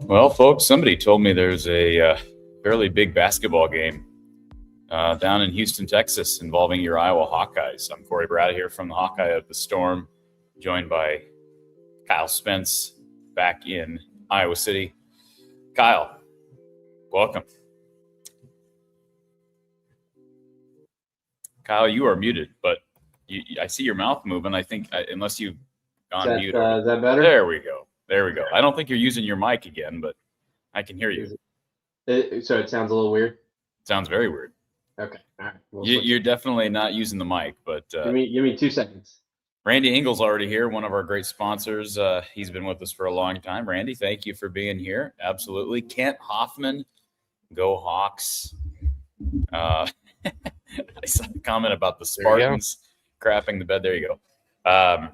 Well, folks, somebody told me there's a fairly big basketball game down in Houston, Texas, involving your Iowa Hawkeyes. I'm Corey Brad here from the Hawkeye of the Storm, joined by Kyle Spence back in Iowa City. Kyle, welcome. Kyle, you are muted, but I see your mouth moving. I think unless you've gone mute. Is that better? There we go. I don't think you're using your mic again, but I can hear you. So it sounds a little weird? Sounds very weird. Okay. All right. You're definitely not using the mic, but give me 2 seconds. Randy Engel's already here, one of our great sponsors. He's been with us for a long time. Randy, thank you for being here. Absolutely. Kent Hoffman, go Hawks. I saw a comment about the Spartans crapping the bed. There you go.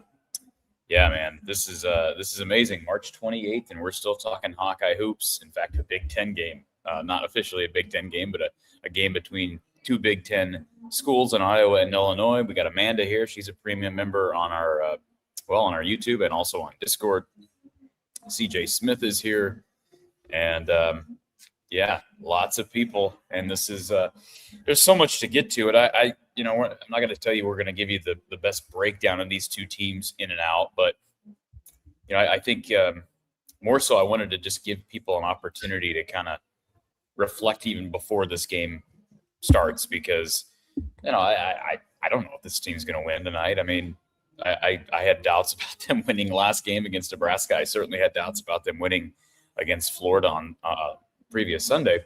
Yeah, man, this is amazing. March 28th, and we're still talking Hawkeye hoops. In fact, a Big Ten game, not officially a Big Ten game, but a game between two Big Ten schools in Iowa and Illinois. We got Amanda here. She's a premium member on our on our YouTube and also on Discord. CJ Smith is here, and yeah, lots of people. And this is there's so much to get to it. I'm not going to tell you we're going to give you the best breakdown of these two teams in and out, but I think more so I wanted to just give people an opportunity to kind of reflect even before this game starts, because I don't know if this team's going to win tonight. I mean, I had doubts about them winning last game against Nebraska. I certainly had doubts about them winning against Florida on previous Sunday.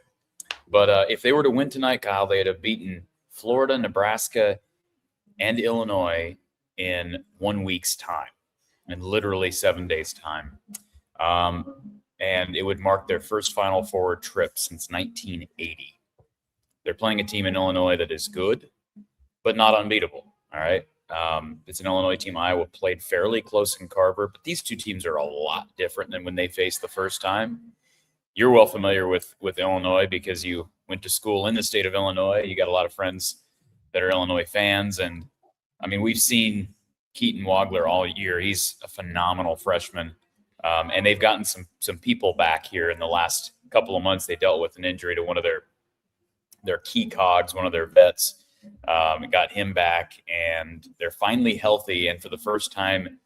But if they were to win tonight, Kyle, they'd have beaten Florida, Nebraska, and Illinois in 1 week's time, in literally 7 days' time. And it would mark their first Final Four trip since 1980. They're playing a team in Illinois that is good, but not unbeatable. All right. It's an Illinois team. Iowa played fairly close in Carver, but these two teams are a lot different than when they faced the first time. You're well familiar with Illinois because you went to school in the state of Illinois. You got a lot of friends that are Illinois fans. And I mean, we've seen Keaton Wagler all year. He's a phenomenal freshman. And they've gotten some people back here in the last couple of months. They dealt with an injury to one of their key cogs, one of their vets. Got him back, and they're finally healthy. And for the first time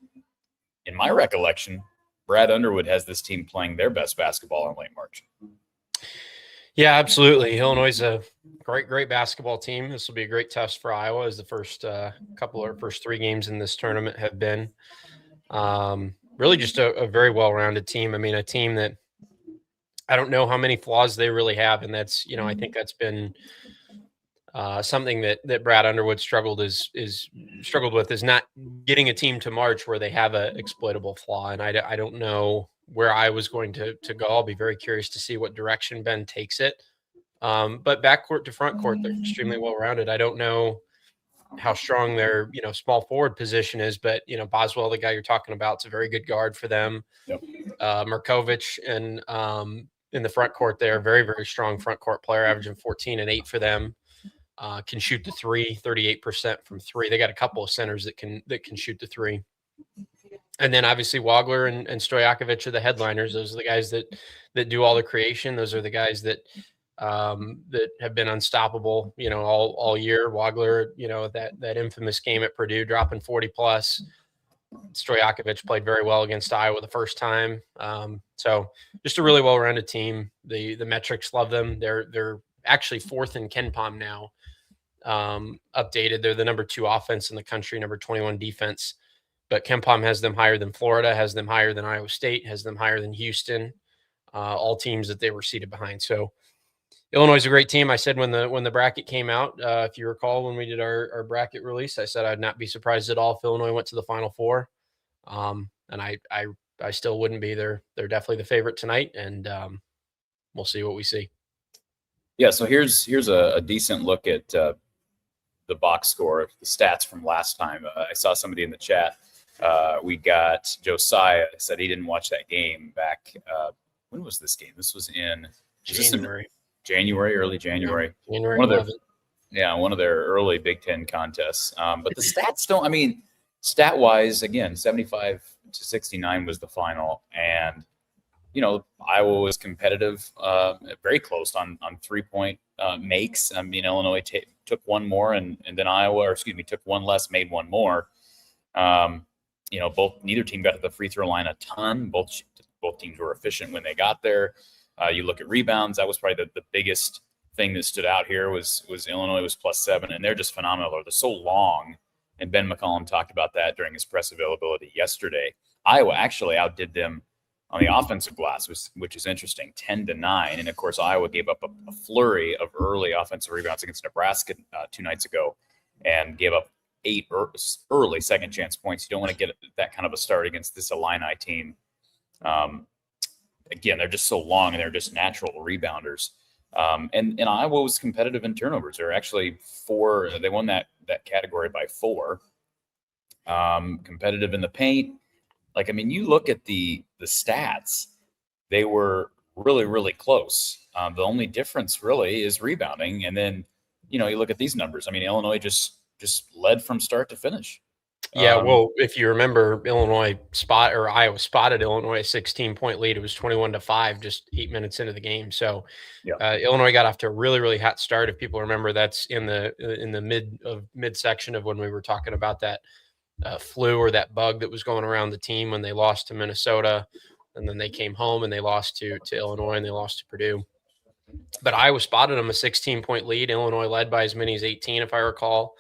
in my recollection, Brad Underwood has this team playing their best basketball in late March. Yeah, absolutely. Illinois is a great basketball team. This will be a great test for Iowa, as the first first three games in this tournament have been. Really just a very well-rounded team. I mean, a team that I don't know how many flaws they really have, and that's, I think that's been something that Brad Underwood struggled with is not getting a team to March where they have an exploitable flaw. And I don't know where I was going to go. I'll be very curious to see what direction Ben takes it. But backcourt to front court, they're extremely well-rounded. I don't know how strong their, small forward position is, but, Boswell, the guy you're talking about, is a very good guard for them. Yep. Markovich and in the front court, they're a very, very strong front court player, averaging 14 and 8 for them. Can shoot the three, 38% from three. They got a couple of centers that can shoot the three. And then obviously Wagler and Stojakovic are the headliners. Those are the guys that do all the creation. Those are the guys that have been unstoppable, all year. Wagler, that infamous game at Purdue, dropping 40 plus. Stojakovic played very well against Iowa the first time. So just a really well-rounded team. The metrics love them. They're actually fourth in KenPom now. Updated. They're the number 2 offense in the country, number 21 defense. But KenPom has them higher than Florida, has them higher than Iowa State, has them higher than Houston, all teams that they were seated behind. So Illinois is a great team. I said when the bracket came out, if you recall, when we did our bracket release, I said I'd not be surprised at all if Illinois went to the Final Four. And I still wouldn't be. They're definitely the favorite tonight, and we'll see what we see. Yeah, so here's a decent look at the box score, the stats from last time. I saw somebody in the chat. We got Josiah said he didn't watch that game back. When was this game? This was in January, early January. Yeah, January. One of their early Big Ten contests. But the stats don't. I mean, stat wise, again, 75-69 was the final, and Iowa was competitive, very close on 3-point makes. I mean, Illinois took one more, and then Iowa, took one less, made one more. Neither team got to the free throw line a ton. Both teams were efficient when they got there. You look at rebounds, that was probably the biggest thing that stood out here was Illinois was +7, and they're just phenomenal. They're so long, and Ben McCollum talked about that during his press availability yesterday. Iowa actually outdid them on the offensive glass, which is interesting, 10-9. And of course, Iowa gave up a flurry of early offensive rebounds against Nebraska 2 nights ago, and gave up 8 early second chance points. You don't want to get that kind of a start against this Illini team. Again, they're just so long, and they're just natural rebounders. And Iowa was competitive in turnovers. They're actually 4. They won that category by 4. Competitive in the paint. You look at the stats, they were really, really close. The only difference really is rebounding. And then, you look at these numbers. Illinois just led from start to finish. Yeah, well, if you remember, Iowa spotted Illinois a 16-point lead. It was 21-5, just 8 minutes into the game. So, Illinois got off to a really, really hot start. If people remember, that's in the mid section of when we were talking about that flu or that bug that was going around the team when they lost to Minnesota, and then they came home and they lost to Illinois and they lost to Purdue. But Iowa spotted them a 16-point lead. Illinois led by as many as 18, if I recall.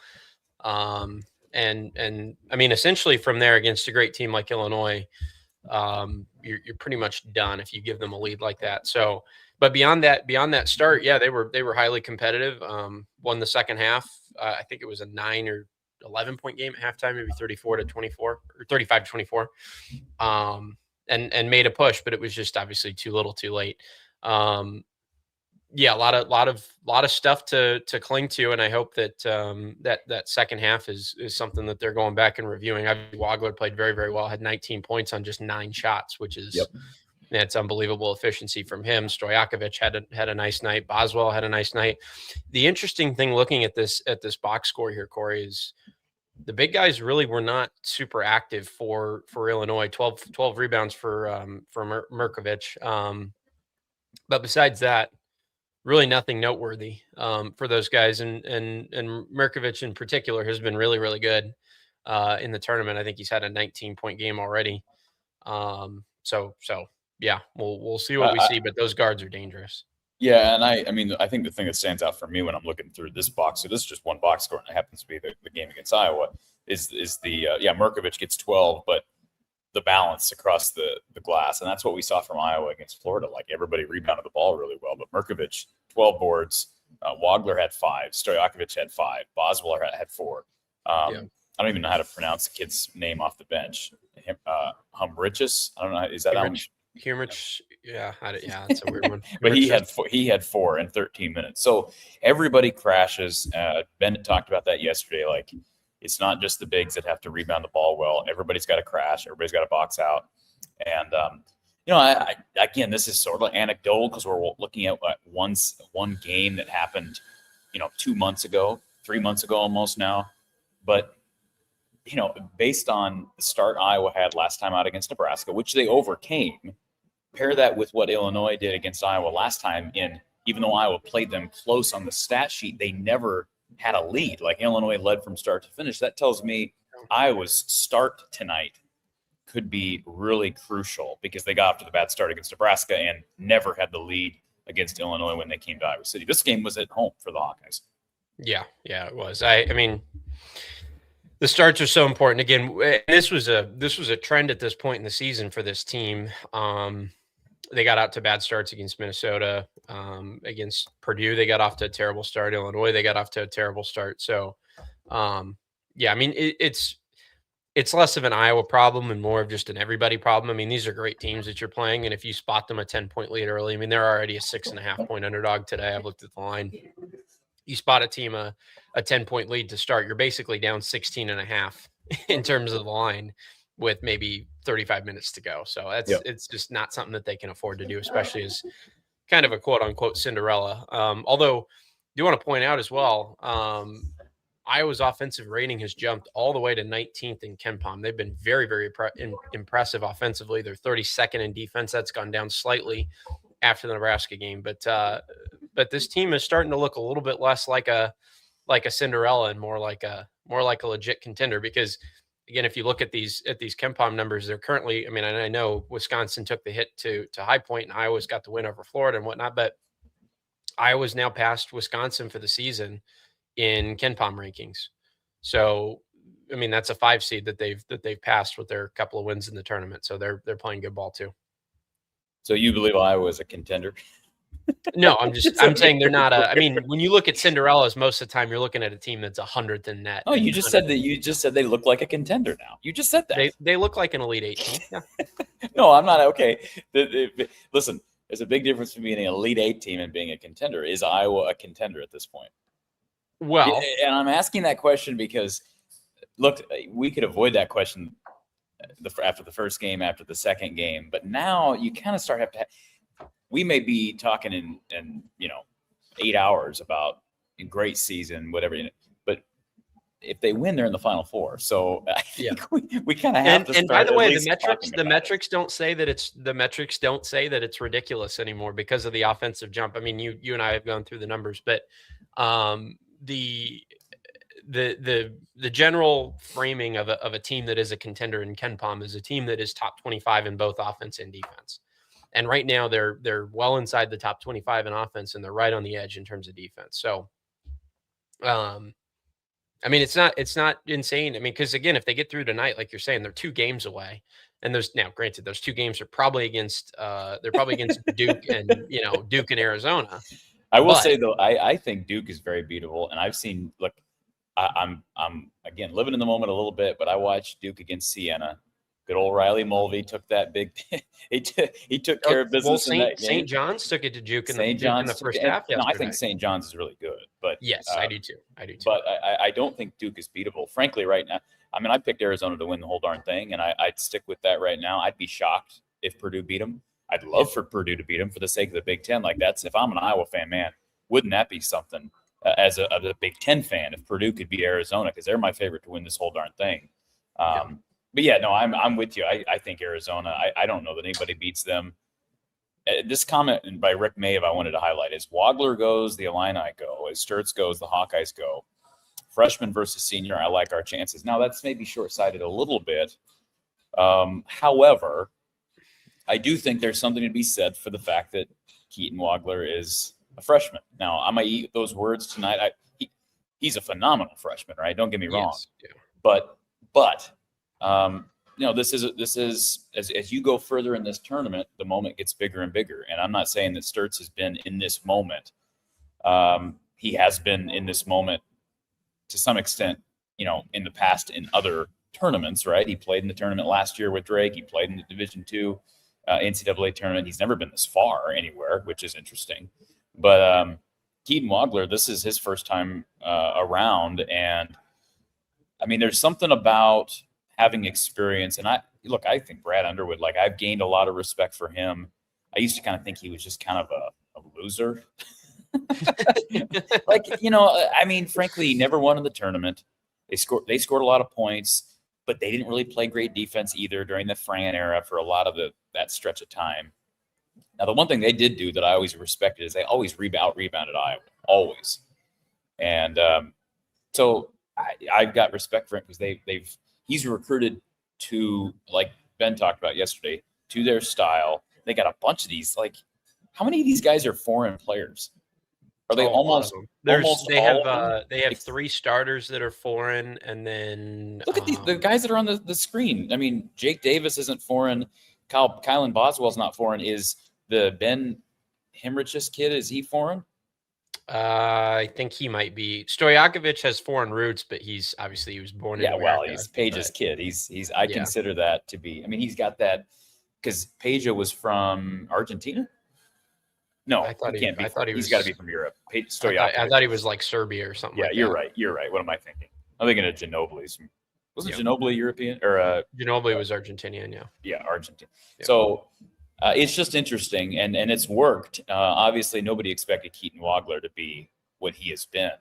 Essentially from there against a great team like Illinois, you're pretty much done if you give them a lead like that. So, but beyond that start, they were highly competitive. Won the second half. I think it was a 9 or 11-point game at halftime, maybe 34-24 or 35-24, and made a push, but it was just obviously too little, too late. A lot of stuff to cling to, and I hope that that second half is something that they're going back and reviewing. Wagler played very, very well, had 19 points on just 9 shots, which is that's unbelievable efficiency from him. Stojakovic had a nice night. Boswell had a nice night. The interesting thing looking at this box score here, Corey, is the big guys really were not super active for Illinois. 12 rebounds for Merkovich. But besides that, really nothing noteworthy for those guys. And Merkovich in particular has been really, really good in the tournament. I think he's had a 19-point game already. We'll see what we see, but those guards are dangerous. Yeah, and I think the thing that stands out for me when I'm looking through this box, so this is just one box score, and it happens to be the game against Iowa, is the Merkovich gets 12, but the balance across the glass, and that's what we saw from Iowa against Florida. Like, everybody rebounded the ball really well, but Merkovich 12 boards, Wagler had 5, Stojakovic had 5, Boswell had 4. I don't even know how to pronounce the kid's name off the bench. Humrichus, I don't know. Is that Humrich? Yeah, that's a weird one. But he had 4 in 13 minutes. So everybody crashes. Ben talked about that yesterday. Like, it's not just the bigs that have to rebound the ball well. Everybody's got to crash. Everybody's got to box out. And again, this is sort of anecdotal because we're looking at one game that happened, 2 months ago, 3 months ago almost now. But based on the start Iowa had last time out against Nebraska, which they overcame, pair that with what Illinois did against Iowa last time, even though Iowa played them close on the stat sheet, they never had a lead. Like, Illinois led from start to finish. That tells me Iowa's start tonight could be really crucial because they got off to the bad start against Nebraska and never had the lead against Illinois when they came to Iowa City. This game was at home for the Hawkeyes. Yeah, it was. The starts are so important. Again, this was a trend at this point in the season for this team. They got out to bad starts against Minnesota, against Purdue. They got off to a terrible start. Illinois, they got off to a terrible start. So, it's less of an Iowa problem and more of just an everybody problem. These are great teams that you're playing, and if you spot them a 10-point lead early, they're already a 6.5-point underdog today. I've looked at the line. You spot a team a 10-point lead to start, you're basically down 16.5 in terms of the line with maybe 35 minutes to go. So it's just not something that they can afford to do, especially as kind of a quote unquote Cinderella. Although I do want to point out as well, Iowa's offensive rating has jumped all the way to 19th in KenPom. They've been very, very impressive offensively. They're 32nd in defense. That's gone down slightly after the Nebraska game, but this team is starting to look a little bit less like a Cinderella and more like a legit contender. Because again, if you look at these KenPom numbers, they're currently, I mean, I know Wisconsin took the hit to High Point and Iowa's got the win over Florida and whatnot, but Iowa's now passed Wisconsin for the season in KenPom rankings. So, I mean, that's a 5 seed that they've passed with their couple of wins in the tournament. So they're playing good ball too. So you believe Iowa is a contender? No, I'm saying they're not I mean, when you look at Cinderellas, most of the time you're looking at a team that's 100th in net. Oh, you just said they look like a contender now. You just said that. They look like an Elite 8 team. Yeah. No, I'm not. Okay. Listen, there's a big difference between being an Elite 8 team and being a contender. Is Iowa a contender at this point? Well, and I'm asking that question because, look, we could avoid that question after the first game, after the second game, but now you kind of start we may be talking in 8 hours about a great season, whatever, but if they win, they're in the Final Four. So I think we kind of have to. And by the way, the metrics don't say that it's ridiculous anymore because of the offensive jump. I mean, you and I have gone through the numbers, but the general framing of a team that is a contender in KenPom is a team that is top 25 in both offense and defense. And right now they're well inside the top 25 in offense and they're right on the edge in terms of defense. So, I mean, it's not insane. I mean, because again, if they get through tonight, like you're saying, they're 2 games away. And granted, those 2 games are probably against Duke and Duke and Arizona. I will say though, I think Duke is very beatable, and I've seen. Look, I'm again living in the moment a little bit, but I watched Duke against Siena. Good old Riley Mulvey took that big. he took care of business in that game. St. John's took it to Duke in the first half. No, I think St. John's is really good, but yes, I do too. But I don't think Duke is beatable. Frankly, right now, I mean, I picked Arizona to win the whole darn thing, and I'd stick with that right now. I'd be shocked if Purdue beat them. I'd love for Purdue to beat them for the sake of the Big Ten. Like if I'm an Iowa fan, man, wouldn't that be something as a Big Ten fan if Purdue could beat Arizona, because they're my favorite to win this whole darn thing. But yeah, no, I'm with you. I think Arizona. I don't know that anybody beats them. This comment by Rick Maeve I wanted to highlight is Wagler goes, the Illini go. As Sturtz goes, the Hawkeyes go. Freshman versus senior, I like our chances. Now that's maybe short-sighted a little bit. However, I do think there's something to be said for the fact that Keaton Wagler is a freshman. Now I might eat those words tonight. He's a phenomenal freshman, right? Don't get me wrong. Yes. Yeah. But this is as you go further in this tournament, the moment gets bigger and bigger. And I'm not saying that Sturtz has been in this moment. He has been in this moment to some extent, in the past in other tournaments, right? He played in the tournament last year with Drake. He played in the Division II NCAA tournament. He's never been this far anywhere, which is interesting. But Keaton Wagler, this is his first time around, and I mean, there's something about having experience. And I think Brad Underwood, I've gained a lot of respect for him. I used to kind of think he was just kind of a loser. I mean, frankly, he never won in the tournament. They scored a lot of points, but they didn't really play great defense either during the Fran era for a lot of that stretch of time. Now, the one thing they did do that I always respected is they always rebounded Iowa, always. And so I've got respect for him because he's recruited to, like Ben talked about yesterday, to their style. They got a bunch of these. How many of these guys are foreign players? Are they almost? They have 3 starters that are foreign, and then look at the guys that are on the screen. I mean, Jake Davis isn't foreign. Kylan Boswell's not foreign. Is the Ben Hemrich's kid? Is he foreign? I think he might be. Stojakovic has foreign roots, but he was born in America. Well, he's Page's kid. I consider that to be. I mean, he's got that because Page was from Argentina. No, I thought he can't be. He's got to be from Europe. I thought he was like Serbia or something. Yeah, you're right. You're right. What am I thinking? I'm thinking of Ginobili. Wasn't Ginobili European or? Ginobili was Argentinian. Yeah. Yeah, Argentine. Yeah. So. It's just interesting, and it's worked. Obviously, nobody expected Keaton Wagler to be what he has been.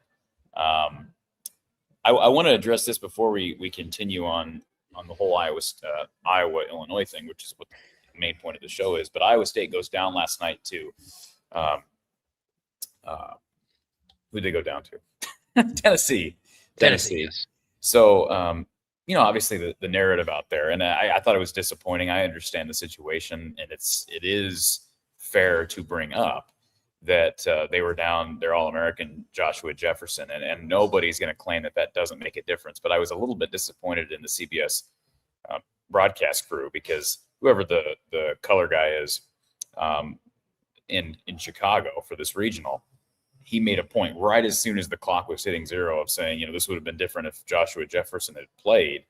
I want to address this before we continue on the whole Iowa Illinois thing, which is what the main point of the show is. But Iowa State goes down last night to who'd they go down to? Tennessee. Yes. So obviously the narrative out there, and I thought it was disappointing. I understand the situation, and it is fair to bring up that they were down their All-American Joshua Jefferson, and nobody's going to claim that doesn't make a difference. But I was a little bit disappointed in the CBS broadcast crew, because whoever the color guy is in Chicago for this regional, he made a point right as soon as the clock was hitting 0 of saying, this would have been different if Joshua Jefferson had played.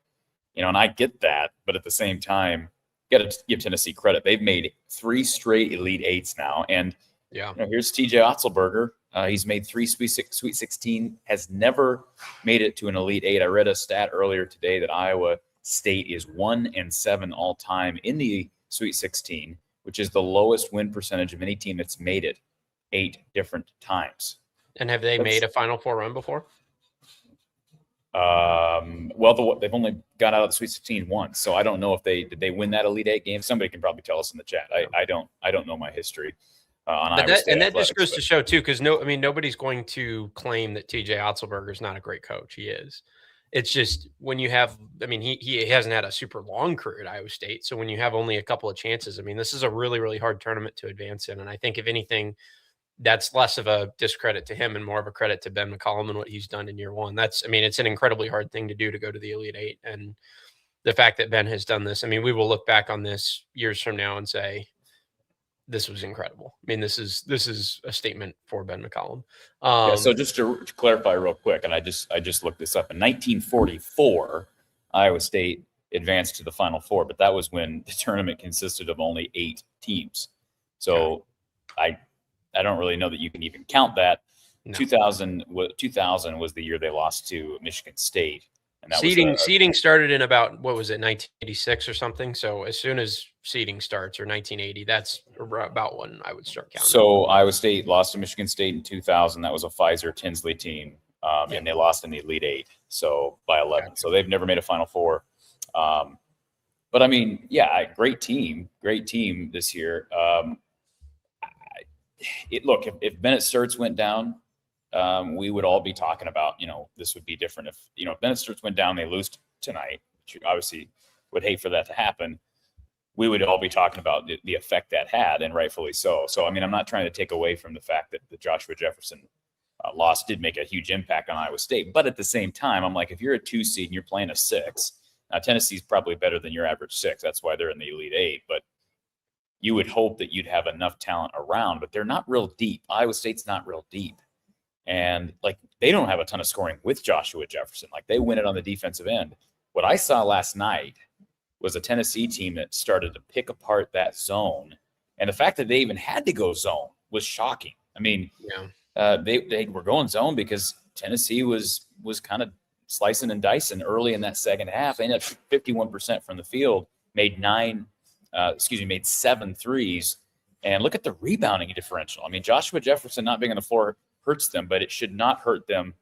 And I get that, but at the same time, you got to give Tennessee credit. They've made 3 straight Elite Eights now, and here's TJ Otzelberger. He's made 3 Sweet 16, has never made it to an Elite Eight. I read a stat earlier today that Iowa State is 1-7 all time in the Sweet 16, which is the lowest win percentage of any team that's made it 8 different times. And have they made a Final Four run before? Well, they've only got out of the Sweet 16 once, so I don't know if did they win that Elite Eight game. Somebody can probably tell us in the chat. I don't know my history on Iowa State. And that just goes to show too, because nobody's going to claim that TJ Otzelberger is not a great coach. He is. It's just when you have, he hasn't had a super long career at Iowa State, so when you have only a couple of chances, this is a really, really hard tournament to advance in, and I think if anything, that's less of a discredit to him and more of a credit to Ben McCollum and what he's done in year one. It's an incredibly hard thing to do, to go to the Elite Eight. And the fact that Ben has done this, we will look back on this years from now and say, this was incredible. This is a statement for Ben McCollum. So just to clarify real quick, and I just looked this up. In 1944, Iowa State advanced to the Final Four, but that was when the tournament consisted of only 8 teams. So I don't really know that you can even count that. No. 2000 was the year they lost to Michigan State. And that seeding started in about, 1986 or something. So as soon as seeding starts, or 1980, that's about when I would start counting. So Iowa State lost to Michigan State in 2000. That was a Pfizer Tinsley team, and they lost in the Elite Eight, so by 11. Okay. So they've never made a Final Four. But great team this year. Look, if Bennett Sturts went down, we would all be talking about, this would be different if Bennett Sturts went down, they lose tonight, which you obviously would hate for that to happen. We would all be talking about the effect that had, and rightfully so. So, I'm not trying to take away from the fact that the Joshua Jefferson loss did make a huge impact on Iowa State. But at the same time, I'm like, if you're a 2 seed and you're playing a 6, now Tennessee's probably better than your average 6. That's why they're in the Elite Eight. But you would hope that you'd have enough talent around, but they're not real deep. Iowa State's not real deep. And they don't have a ton of scoring with Joshua Jefferson. They win it on the defensive end. What I saw last night was a Tennessee team that started to pick apart that zone. And the fact that they even had to go zone was shocking. They were going zone because Tennessee was kind of slicing and dicing early in that second half. They ended up 51% from the field, made 7 threes. And look at the rebounding differential. Joshua Jefferson not being on the floor hurts them, but it should not hurt them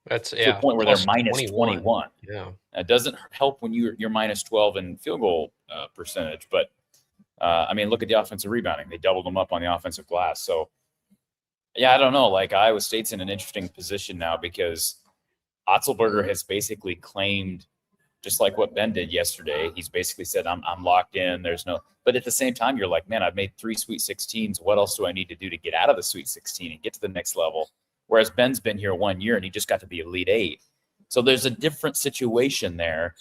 to a point where they're minus 21. Yeah. It doesn't help when you're minus 12 in field goal percentage. But, look at the offensive rebounding. They doubled them up on the offensive glass. So, I don't know. Iowa State's in an interesting position now because Otzelberger has basically claimed, just like what Ben did yesterday, he's basically said, I'm locked in. But at the same time, you're like, man, I've made 3 Sweet 16s. What else do I need to do to get out of the Sweet 16 and get to the next level? Whereas Ben's been here 1 year and he just got to the Elite Eight. So there's a different situation there.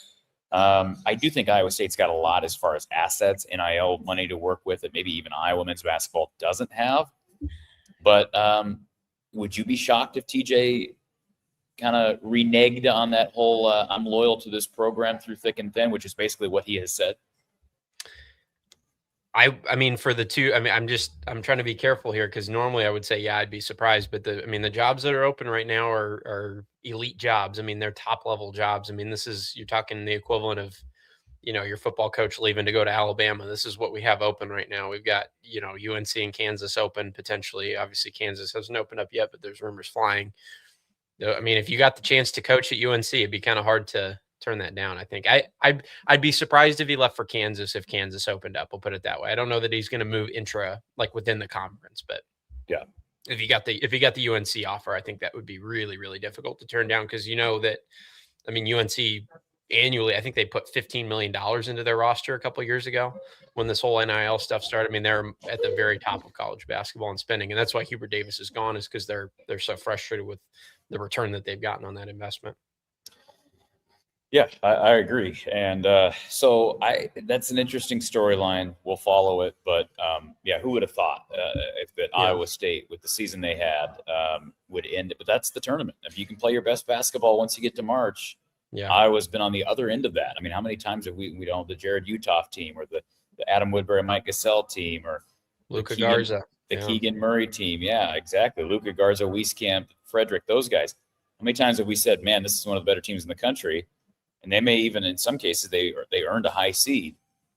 I do think Iowa State's got a lot as far as assets, NIL money to work with that maybe even Iowa men's basketball doesn't have. But would you be shocked if TJ kind of reneged on that whole I'm loyal to this program through thick and thin, which is basically what he has said? For the two, I'm trying to be careful here because normally I would say, I'd be surprised. But the jobs that are open right now are elite jobs. They're top level jobs. You're talking the equivalent of, your football coach leaving to go to Alabama. This is what we have open right now. We've got, UNC and Kansas open potentially. Obviously, Kansas hasn't opened up yet, but there's rumors flying. I mean, if you got the chance to coach at UNC, it'd be kind of hard to turn that down. I think I'd be surprised if he left for Kansas if Kansas opened up. We'll put it that way. I don't know that he's going to move like within the conference, but Yeah. if he got the UNC offer, I think that would be really, really difficult to turn down because that. I mean, UNC annually, I think they put $15 million into their roster a couple of years ago when this whole NIL stuff started. I mean, they're at the very top of college basketball and spending, and that's why Hubert Davis is gone, is because they're so frustrated with the return that they've gotten on that investment. Yeah, I agree. And so that's an interesting storyline. We'll follow it. But yeah, who would have thought if Iowa State, with the season they had, would end it? But that's the tournament. If you can play your best basketball once you get to March, Iowa's been on the other end of that. I mean, how many times have we the Jared Uthoff team or the Adam Woodbury, Mike Gasell team or Luka Garza, the Keegan Murray team? Yeah, exactly. Luka Garza, Wieskamp, Frederick, those guys. How many times have we said, man, this is one of the better teams in the country? And they may even, in some cases, they earned a high seed,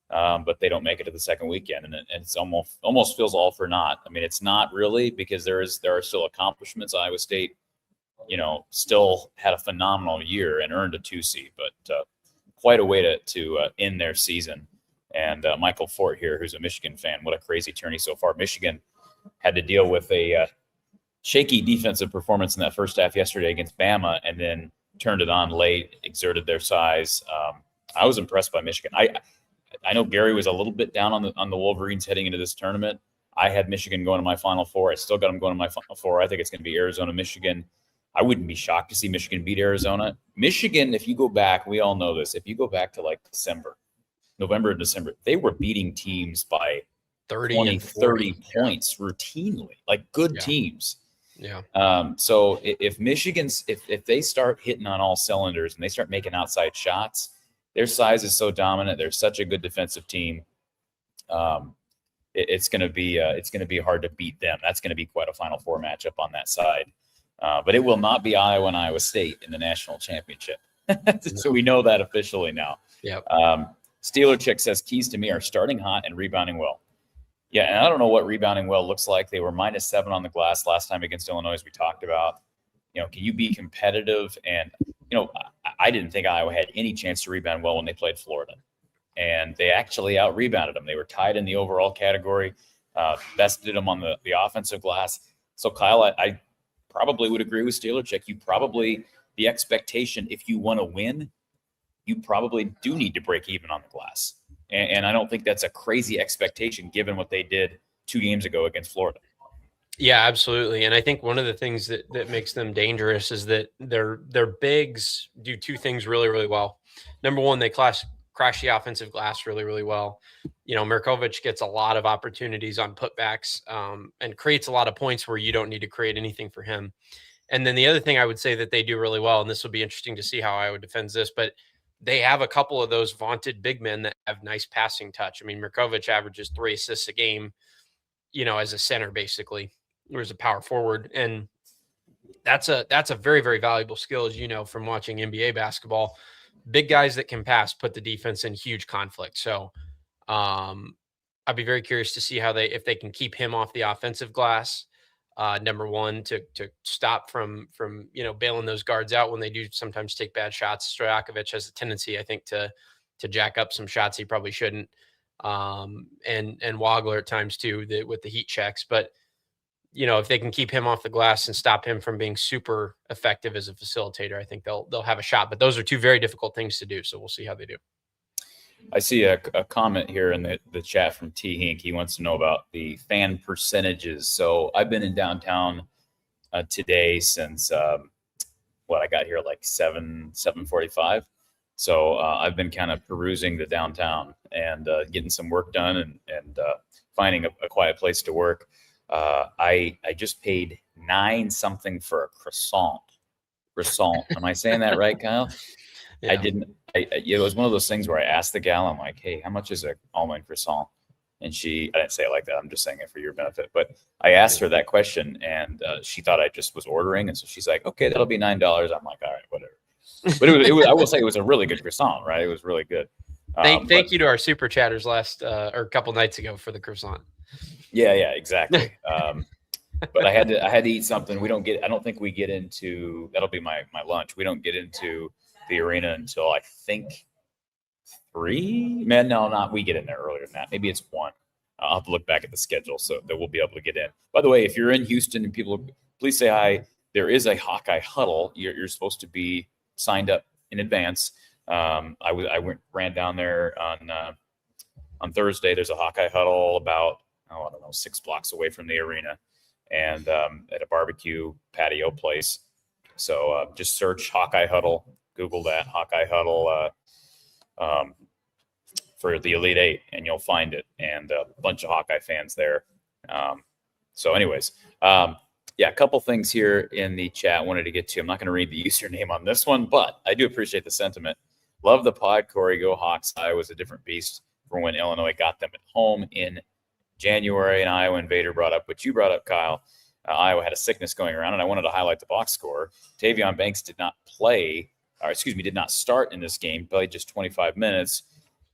but they don't make it to the second weekend, and it's almost feels all for naught. I mean, it's not really, because there are still accomplishments. Iowa State, still had a phenomenal year and earned a 2 seed, but quite a way to end their season. And Michael Fort here, who's a Michigan fan, what a crazy tourney so far. Michigan had to deal with a shaky defensive performance in that first half yesterday against Bama, and then turned it on late, exerted their size. I was impressed by Michigan. I know Gary was a little bit down on the Wolverines heading into this tournament. I had Michigan going to my Final Four. I still got them going to my Final Four. I think it's going to be Arizona, Michigan. I wouldn't be shocked to see Michigan beat Arizona. Michigan, if you go back, we all know this, if you go back to like November and December, they were beating teams by 30 points routinely, like good teams. Yeah. So if Michigan's, if they start hitting on all cylinders and they start making outside shots, their size is so dominant. They're such a good defensive team. It's going to be hard to beat them. That's going to be quite a Final Four matchup on that side. But it will not be Iowa and Iowa State in the national championship. So we know that officially now. Yeah. Steeler Chick says keys to me are starting hot and rebounding well. Yeah, and I don't know what rebounding well looks like. They were -7 on the glass last time against Illinois, as we talked about. Can you be competitive? And, I didn't think Iowa had any chance to rebound well when they played Florida. And they actually out-rebounded them. They were tied in the overall category, bested them on the offensive glass. So, Kyle, I probably would agree with Steeler Chick. The expectation, if you want to win, you probably do need to break even on the glass. And I don't think that's a crazy expectation given what they did 2 games ago against Florida. Yeah, absolutely. And I think one of the things that makes them dangerous is that their bigs do 2 things really, really well. Number one, they crash the offensive glass really, really well. Mirkovic gets a lot of opportunities on putbacks and creates a lot of points where you don't need to create anything for him. And then the other thing I would say that they do really well, and this will be interesting to see how Iowa defends this, but they have a couple of those vaunted big men that have nice passing touch. I mean, Mirkovic averages 3 assists a game, as a center, basically, or as a power forward. And that's a very, very valuable skill, as you know, from watching NBA basketball. Big guys that can pass put the defense in huge conflict. So I'd be very curious to see if they can keep him off the offensive glass. Number one, to stop from bailing those guards out when they do sometimes take bad shots. Stojakovic has a tendency, I think, to jack up some shots he probably shouldn't, and Wagler at times too, with the heat checks. But if they can keep him off the glass and stop him from being super effective as a facilitator, I think they'll have a shot. But those are 2 very difficult things to do, so we'll see how they do. I see a comment here in the chat from T. Hink. He wants to know about the fan percentages. So I've been in downtown today since I got here like 7:45. So I've been kind of perusing the downtown and getting some work done and finding a quiet place to work. I just paid $9 something for a croissant. Am I saying that right, Kyle? Yeah. I didn't. It was one of those things where I asked the gal, I'm like, hey, how much is an almond croissant? And I didn't say it like that. I'm just saying it for your benefit. But I asked her that question, and she thought I just was ordering. And so she's like, okay, that'll be $9. I'm like, all right, whatever. But it was I will say it was a really good croissant, right? It was really good. Thank you to our super chatters or a couple nights ago for the croissant. Yeah, exactly. but I had to eat something. I don't think we get into, that'll be my lunch. We don't get into the arena until I think 3. Man, no, not, we get in there earlier than that. Maybe it's 1. I'll have to look back at the schedule so that we'll be able to get in. By the way, if you're in Houston and people, please say hi. There is a Hawkeye huddle. You're supposed to be signed up in advance. Ran down there on Thursday. There's a Hawkeye huddle about, I don't know, 6 blocks away from the arena, and at a barbecue patio place. So just search Hawkeye huddle, Google that Hawkeye huddle for the Elite Eight, and you'll find it, and a bunch of Hawkeye fans there. So anyways, yeah, a couple things here in the chat I wanted to get to. I'm not going to read the username on this one, but I do appreciate the sentiment. Love the pod, Corey. Go Hawks. Iowa's a different beast from when Illinois got them at home in January. And Iowa Invader brought up what you brought up, Kyle. Iowa had a sickness going around, and I wanted to highlight the box score. Tavion Banks did not start in this game, played just 25 minutes.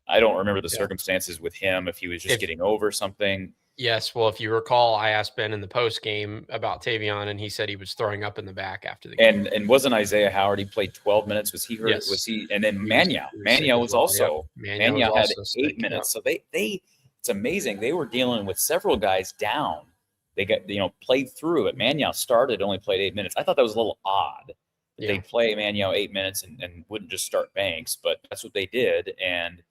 I don't remember the circumstances with him, if he was just getting over something. Yes. Well, if you recall, I asked Ben in the post game about Tavion, and he said he was throwing up in the back after the game. And wasn't Isaiah Howard? He played 12 minutes. Was he hurt? Yes. Was he? And then Mania was also. Mania had 8 minutes. So they it's amazing. They were dealing with several guys down. They got played through it. Mania started, only played 8 minutes. I thought that was a little odd. Yeah. They play Mania 8 minutes and wouldn't just start Banks, but that's what they did. And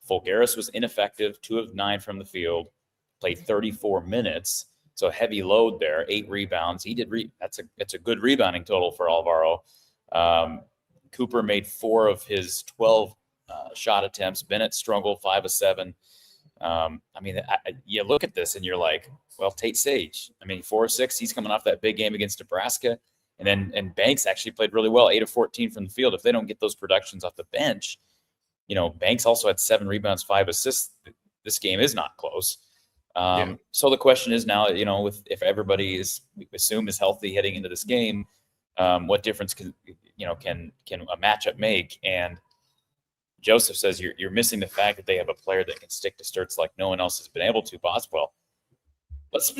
Fulgaris was ineffective, 2 of 9 from the field. Played 34 minutes, so a heavy load there. 8 rebounds. He did. That's a good rebounding total for Alvaro. Cooper made 4 of his 12 shot attempts. Bennett struggled 5 of 7. You look at this and you're like, well, Tate Sage. 4 of 6. He's coming off that big game against Nebraska, and Banks actually played really well. 8 of 14 from the field. If they don't get those productions off the bench, Banks also had 7 rebounds, 5 assists. This game is not close. So the question is now, if everybody is healthy heading into this game, what difference can a matchup make? And Joseph says you're missing the fact that they have a player that can stick to Sturts like no one else has been able to. Boswell. Let's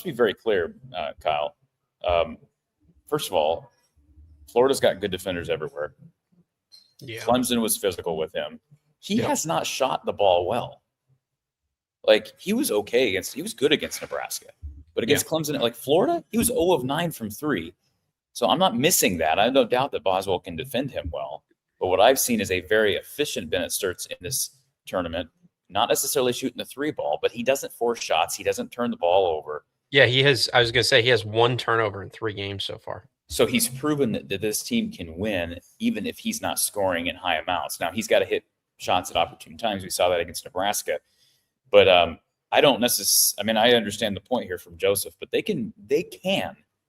be very clear, Kyle. First of all, Florida's got good defenders everywhere. Yeah. Clemson was physical with him. He has not shot the ball well. Like, he was good against Nebraska, but against Clemson, like Florida, he was 0 of 9 from 3. So I'm not missing that. I have no doubt that Boswell can defend him well. But what I've seen is a very efficient Bennett Sturts in this tournament, not necessarily shooting the 3 ball, but he doesn't force shots. He doesn't turn the ball over. Yeah, he has. I was going to say he has 1 turnover in 3 games so far. So he's proven that this team can win, even if he's not scoring in high amounts. Now, he's got to hit shots at opportune times. We saw that against Nebraska. But I don't necessarily. I understand the point here from Joseph, but they can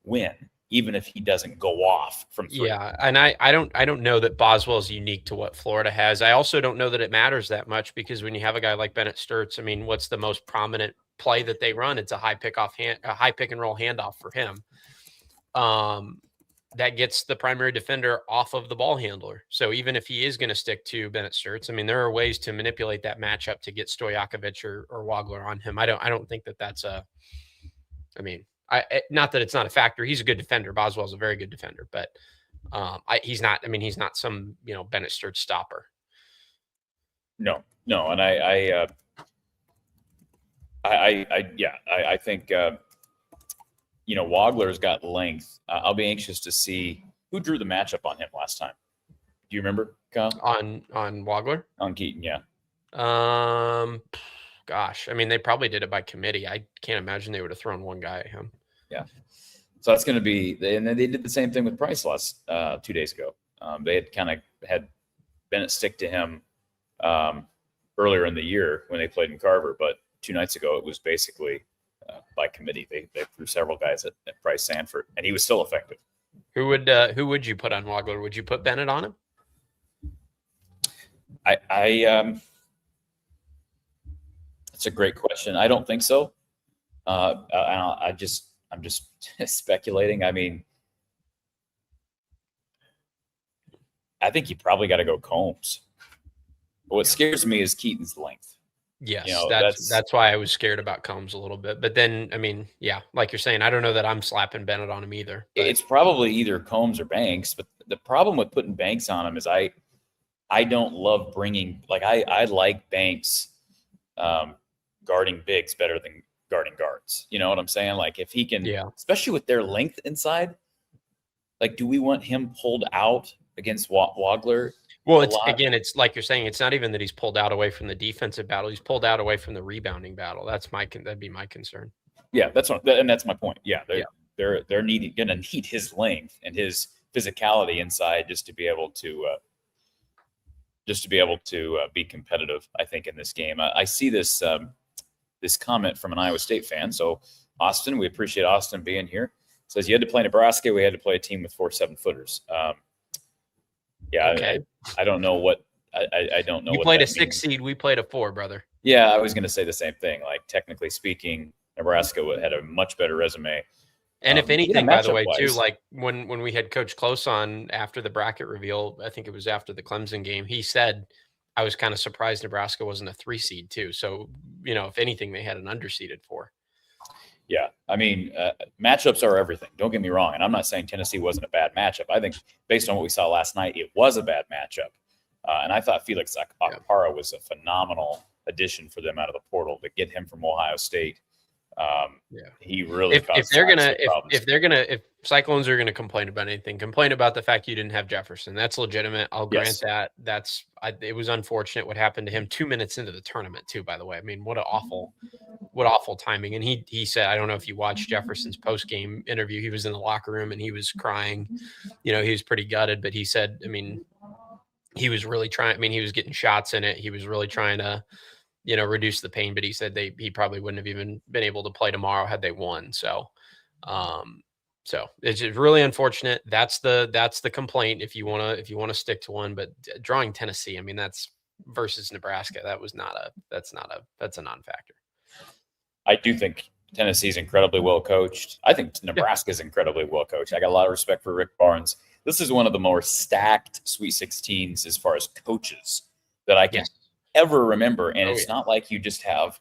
win even if he doesn't go off from 3. Yeah, and I don't know that Boswell is unique to what Florida has. I also don't know that it matters that much, because when you have a guy like Bennett Sturts, what's the most prominent play that they run? It's a high pick and roll handoff for him. That gets the primary defender off of the ball handler. So even if he is going to stick to Bennett Sturts, there are ways to manipulate that matchup to get Stojakovic or Wagler on him. I don't think that that's not that it's not a factor. He's a good defender. Boswell's a very good defender, but he's not some, Bennett Sturts stopper. No. And I think, Wagler's got length. I'll be anxious to see who drew the matchup on him last time. Do you remember, Kyle? On Wagler? On Keaton, yeah. Gosh, they probably did it by committee. I can't imagine they would have thrown one guy at him. Yeah. So that's going to be, and then they did the same thing with Price 2 days ago. They had Bennett stick to him earlier in the year when they played in Carver, but 2 nights ago it was basically by committee. They threw several guys at Price Sanford, and he was still effective. Who would you put on Wagler? Would you put Bennett on him? That's a great question. I don't think so. I'm just speculating. I think you probably got to go Combs. But what scares me is Keaton's length. Yes, You know, that's why I was scared about Combs a little bit. But then, I mean, yeah, like you're saying, I don't know that I'm slapping Bennett on him either. But it's probably either Combs or Banks. But the problem with putting Banks on him is I don't love bringing, like, I like Banks guarding bigs better than guarding guards. You know what I'm saying? Like, if he can, yeah, especially with their length inside, like, do we want him pulled out against Wagler well, a it's lot? again, it's like you're saying, it's not even that he's pulled out away from the defensive battle; he's pulled out away from the rebounding battle. That'd be my concern. Yeah, and that's my point. Yeah, Yeah. they're gonna need his length and his physicality inside just to be able to be competitive. I think in this game, I see this this comment from an Iowa State fan. So Austin, we appreciate Austin being here. Says you had to play Nebraska. We had to play a team with 4 7-footers. Yeah, Okay. I don't know what I don't know. You what played a that 6 means. seed. We played a 4, brother. Yeah, I was going to say the same thing. Like, technically speaking, Nebraska had a much better resume. And if anything, by the way, too, matchup-wise. like when we had Coach Close on after the bracket reveal, I think it was after the Clemson game, he said, I was kind of surprised Nebraska wasn't a 3 seed too. So, if anything, they had an underseeded 4. Yeah, I mean, matchups are everything. Don't get me wrong. And I'm not saying Tennessee wasn't a bad matchup. I think based on what we saw last night, it was a bad matchup. And I thought Felix Akpara was a phenomenal addition for them out of the portal to get him from Ohio State. He really if Cyclones are gonna complain about anything, complain about the fact you didn't have Jefferson. That's legitimate. I'll grant that. It was unfortunate what happened to him 2 minutes into the tournament too, by the way. I mean, what awful timing. And he said, I don't know if you watched Jefferson's post game interview, he was in the locker room and he was crying. He was pretty gutted, but he said, I mean, he was really trying. I mean, he was getting shots in it. He was really trying to reduce the pain, but he said he probably wouldn't have even been able to play tomorrow had they won. So it's just really unfortunate. That's the complaint if you want to stick to one, but drawing Tennessee, I mean, that's versus Nebraska. That's a non-factor. I do think Tennessee's incredibly well coached. I think Nebraska's incredibly well coached. I got a lot of respect for Rick Barnes. This is one of the more stacked Sweet 16s as far as coaches that I can ever remember. And it's not like you just have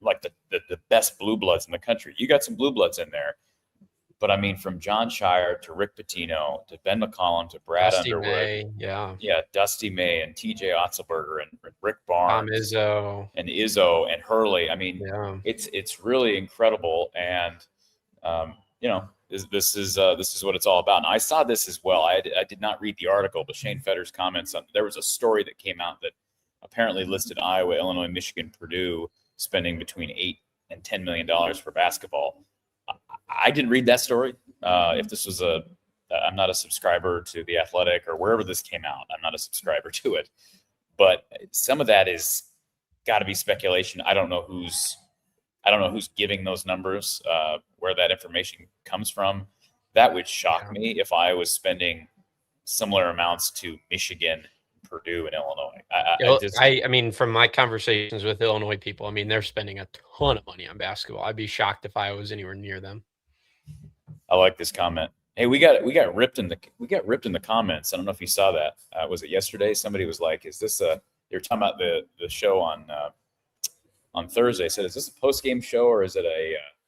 like the best blue bloods in the country. You got some blue bloods in there. But I mean, from John Shire to Rick Pitino to Ben McCollum to Brad Dusty Underwood. May, Dusty May and TJ Otzelberger and Rick Barnes. Izzo and Hurley. I mean, it's really incredible. And, this is what it's all about. And I saw this as well. I did not read the article, but Shane Fetter's comments on, there was a story that came out that apparently listed Iowa, Illinois, Michigan, Purdue spending between $8 and $10 million for basketball. I didn't read that story. If this was I'm not a subscriber to The Athletic or wherever this came out. I'm not a subscriber to it. But some of that is got to be speculation. I don't know who's giving those numbers, where that information comes from. That would shock me if I was spending similar amounts to Michigan, Purdue, and Illinois. I mean, from my conversations with Illinois people, I mean, they're spending a ton of money on basketball. I'd be shocked if I was anywhere near them. I like this comment. Hey, we got ripped in the comments. I don't know if you saw that. Was it yesterday? Somebody was like, "Is this You're talking about the show on Thursday. Said, "Is this a post game show or is it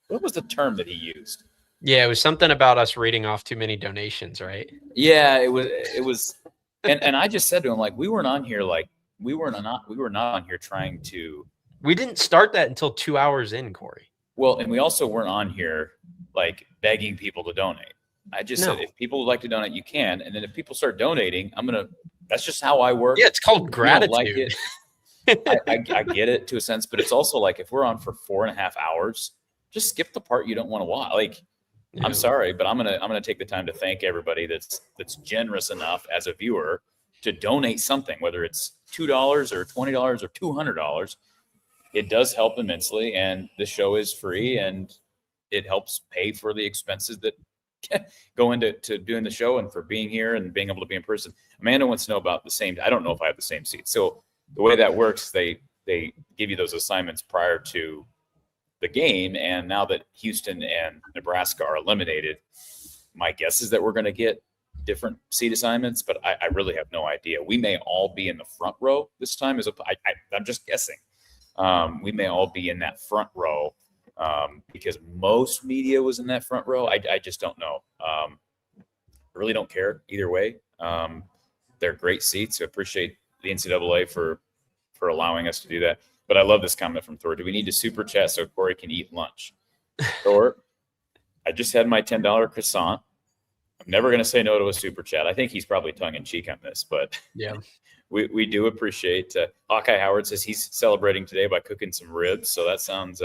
what was the term that he used?" Yeah, it was something about us reading off too many donations, right? Yeah, it was, and I just said to him, like, we weren't on here, like we were not on here trying to. We didn't start that until 2 hours in, Corey. Well, and we also weren't on here like begging people to donate. I just said, if people would like to donate, you can, and then if people start donating, that's just how I work. Yeah, it's called gratitude. I get it to a sense, but it's also like if we're on for 4.5 hours, just skip the part you don't want to watch. Like, I'm sorry, but I'm gonna take the time to thank everybody that's generous enough as a viewer to donate something, whether it's $2 or $20 or $200. It does help immensely, and the show is free, and it helps pay for the expenses that go into doing the show and for being here and being able to be in person. Amanda wants to know about the same. I don't know if I have the same seat. So the way that works, they give you those assignments prior to the game, and now that Houston and Nebraska are eliminated, my guess is that we're going to get different seat assignments, but I really have no idea. We may all be in the front row this time. I'm just guessing. we may all be in that front row because most media was in that front row. I just don't know. I really don't care either way. They're great seats. I appreciate the NCAA for allowing us to do that. But I love this comment from Thor. Do we need to super chat so Corey can eat lunch? Thor, I just had my $10 croissant. I'm never going to say no to a super chat. I think he's probably tongue in cheek on this, but Yeah. we do appreciate. Hawkeye Howard says he's celebrating today by cooking some ribs. So that sounds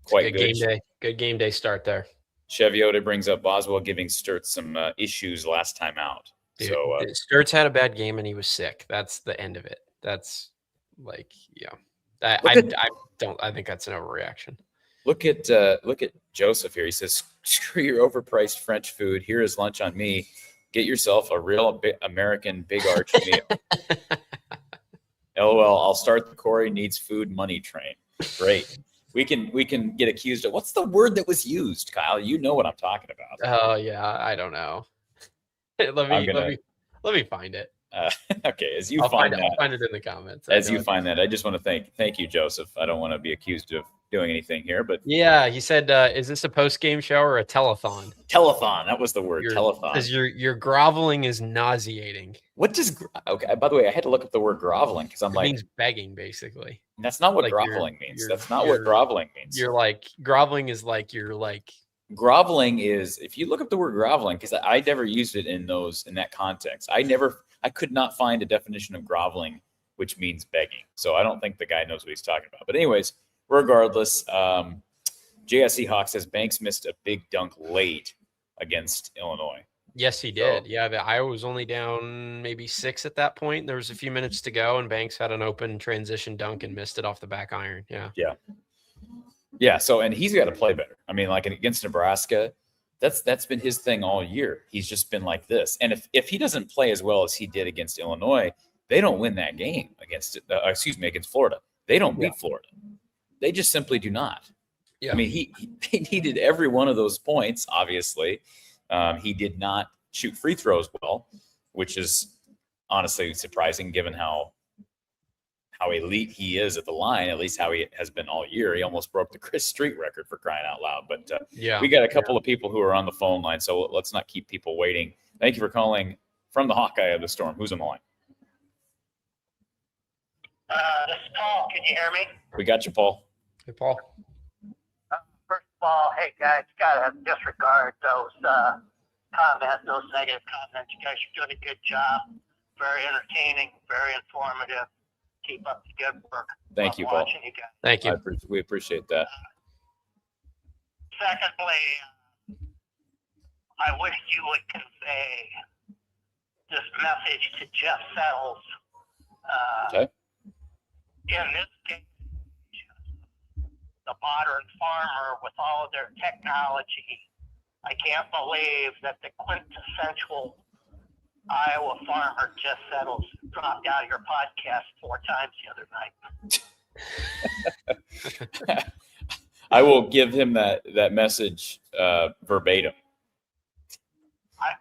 quite Good game day. Good game day start there. Chevy Yoda brings up Boswell giving Sturt some issues last time out. Dude, So Sturts had a bad game and he was sick. That's the end of it. That's like, yeah. I think that's an overreaction. look at Joseph here. He says, "Screw your overpriced French food. Here is lunch on me. Get yourself a real American big arch meal." LOL. I'll start the Corey needs food money train. Great. We can get accused of what's the word that was used, Kyle? You know what I'm talking about. Oh yeah, I don't know. let me find it. Okay, as you I'll find that, I'll find it in the comments. as you find that, I just want to thank you, Joseph. I don't want to be accused of doing anything here, but Yeah, he said, "Is this a post-game show or a telethon?" telethon. That was the word. Telethon. Because your groveling is nauseating. What does okay? By the way, I had to look up the word groveling because I'm It like, means begging, basically. that's not what like groveling means. you're- That's not you're- what groveling means. You're like groveling is like you're like Groveling is, if you look up the word groveling, because I never used it in that context. I could not find a definition of groveling which means begging. So I don't think the guy knows what he's talking about. But anyways, regardless, JSC Hawk says Banks missed a big dunk late against Illinois. Yes, he did. Yeah, Iowa was only down maybe 6 at that point. There was a few minutes to go, and Banks had an open transition dunk and missed it off the back iron. Yeah. So, and he's got to play better. I mean, like against Nebraska, that's been his thing all year. He's just been like this. And if he doesn't play as well as he did against Illinois, they don't win that game against Florida. They don't beat Florida. They just simply do not. Yeah. I mean, he needed every one of those points. Obviously, he did not shoot free throws well, which is honestly surprising given how elite he is at the line, at least how he has been all year. He almost broke the Chris Street record, for crying out loud. But we got a couple of people who are on the phone line, so let's not keep people waiting. Thank you for calling from the Hawkeye of the Storm. Who's on the line? This is Paul. Can you hear me? We got you, Paul. Hey, Paul. First of all, hey guys, gotta disregard those comments, those negative comments. You guys are doing a good job. Very entertaining, very informative. Keep up the good work. Thank you, Paul. Watching you guys. Thank you. We appreciate that. Secondly, I wish you would convey this message to Jeff Settles. Okay. In this case, the modern farmer with all of their technology, I can't believe that the quintessential Iowa farmer Jeff Settles dropped out of your podcast 4 times the other night. I will give him that message verbatim. I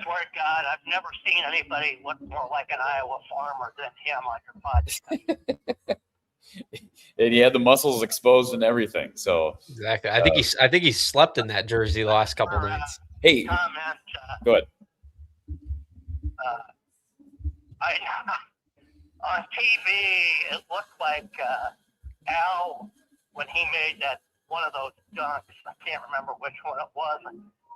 swear to God, I've never seen anybody look more like an Iowa farmer than him on your podcast. And he had the muscles exposed and everything. So Exactly. I think he slept in that jersey the last couple nights. hey, Comment. go ahead. On TV, it looked like Al, when he made that one of those dunks, I can't remember which one it was.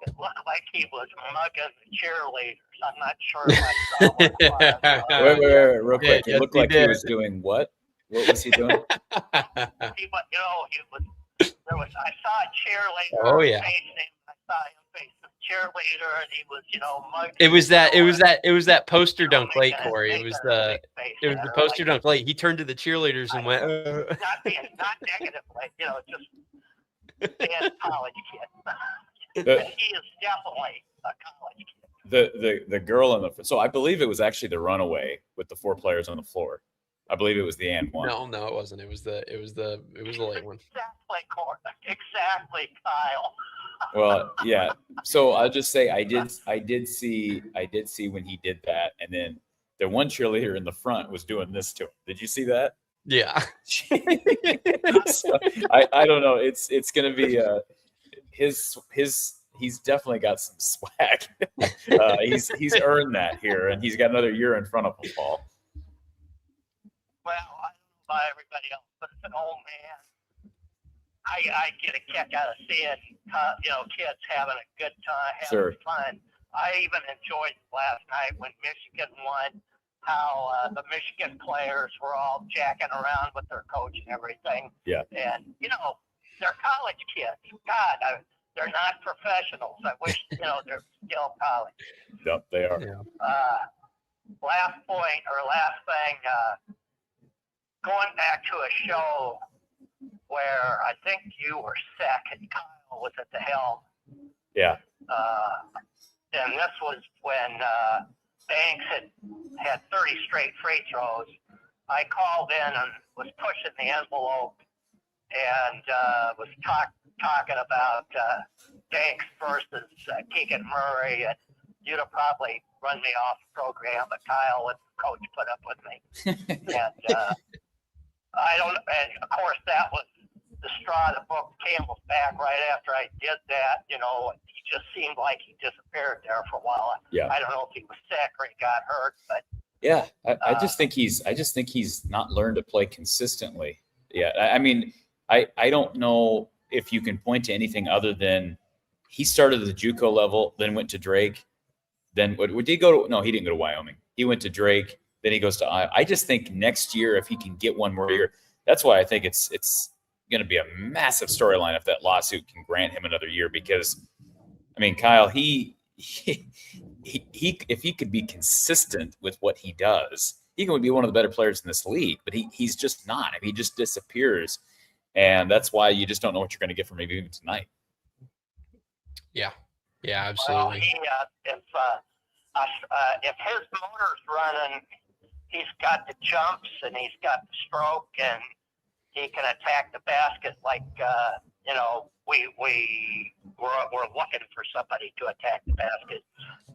It looked like he was mugging the cheerleaders. I'm not sure if I saw one. Wait, real quick. yes, It looked he like he did. was doing what? What was he doing? I saw a cheerleader. Oh, yeah. Facing, I saw him face the cheerleader, and he was, mugging. It was that poster dunk late, Corey. It was the poster dunk late. He turned to the cheerleaders and went. Not negatively, just being a college kid. He is definitely a college kid. The girl in the so I believe it was actually the runaway with the 4 players on the floor. I believe it was the and one. No, it wasn't. It was the late one. Exactly, Kyle. Well, yeah. So I'll just say I did see when he did that, and then the one cheerleader in the front was doing this to him. Did you see that? Yeah. So, I don't know. It's gonna be his he's definitely got some swag. He's earned that here, and he's got another year in front of him, Paul. Well, I don't know about everybody else, but as an old man, I get a kick out of seeing, kids having a good time, having fun. I even enjoyed last night when Michigan won, how the Michigan players were all jacking around with their coach and everything. Yeah. And, they're college kids. God, they're not professionals. I wish, they're still college. Yep, they are. Yeah. Last thing, going back to a show where I think you were sick and Kyle was at the helm. Yeah. And this was when Banks had 30 straight free throws. I called in and was pushing the envelope and was talking about Banks versus Keegan Murray, and you'd have probably run me off the program, but Kyle and the coach put up with me. And and of course that was the straw that broke Campbell's back. Right after I did that, he just seemed like he disappeared there for a while. Yeah. I don't know if he was sick or he got hurt, but yeah, I just think he's not learned to play consistently. Yeah, I mean, I don't know if you can point to anything other than he started at the JUCO level, then went to Drake, then did he go to? No, he didn't go to Wyoming. He went to Drake, then he goes to Iowa. I just think next year, if he can get one more year, that's why I think it's going to be a massive storyline if that lawsuit can grant him another year. Because, I mean, Kyle, he if he could be consistent with what he does, he can be one of the better players in this league. But he's just not. I mean, he just disappears, and that's why you just don't know what you're going to get from him even tonight. Yeah, absolutely. Well, if his motor's running, he's got the jumps and he's got the stroke and he can attack the basket like we're looking for somebody to attack the basket,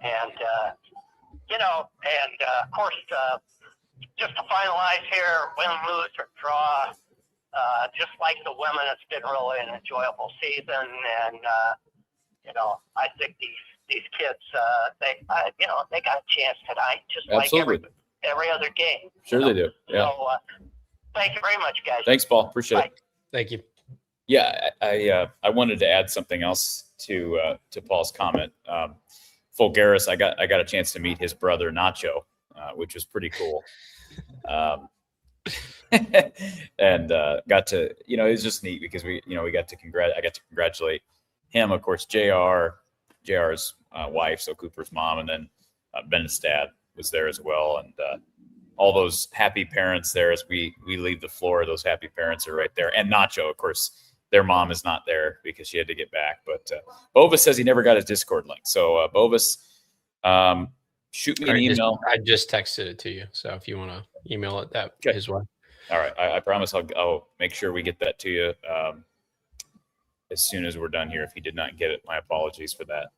and of course, just to finalize here, win, lose or draw, just like the women, it's been really an enjoyable season, and I think these kids, they got a chance tonight, just Absolutely. like every other game. Sure they do. Yeah. So, thank you very much, guys. Thanks, Paul. Appreciate Bye. it. Thank you. Yeah, I wanted to add something else to Paul's comment. Fulgaris, I got a chance to meet his brother Nacho, which was pretty cool. And got to, it was just neat because I got to congratulate him, of course, JR's wife, so Cooper's mom, and then Bennett's dad was there as well, and all those happy parents there as we leave the floor. Those happy parents are right there, and Nacho, of course, their mom is not there because she had to get back. But Bovis says he never got his Discord link, so Bovis, shoot me an email. I just texted it to you, so if you want to email it that his way. All right, I promise I'll make sure we get that to you as soon as we're done here. If you did not get it, my apologies for that.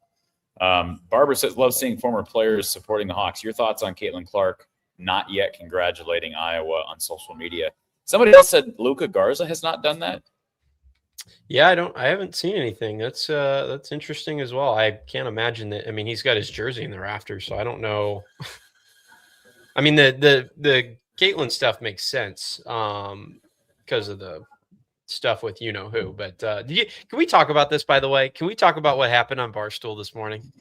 Barbara says, love seeing former players supporting the Hawks. Your thoughts on Caitlin Clark not yet congratulating Iowa on social media? Somebody else said Luka Garza has not done that. Yeah, I haven't seen anything. That's interesting as well. I can't imagine that. I mean, he's got his jersey in the rafters, so I don't know. I mean, the Caitlin stuff makes sense because of the stuff with who. But can we talk about this, by the way? Can we talk about what happened on Barstool this morning?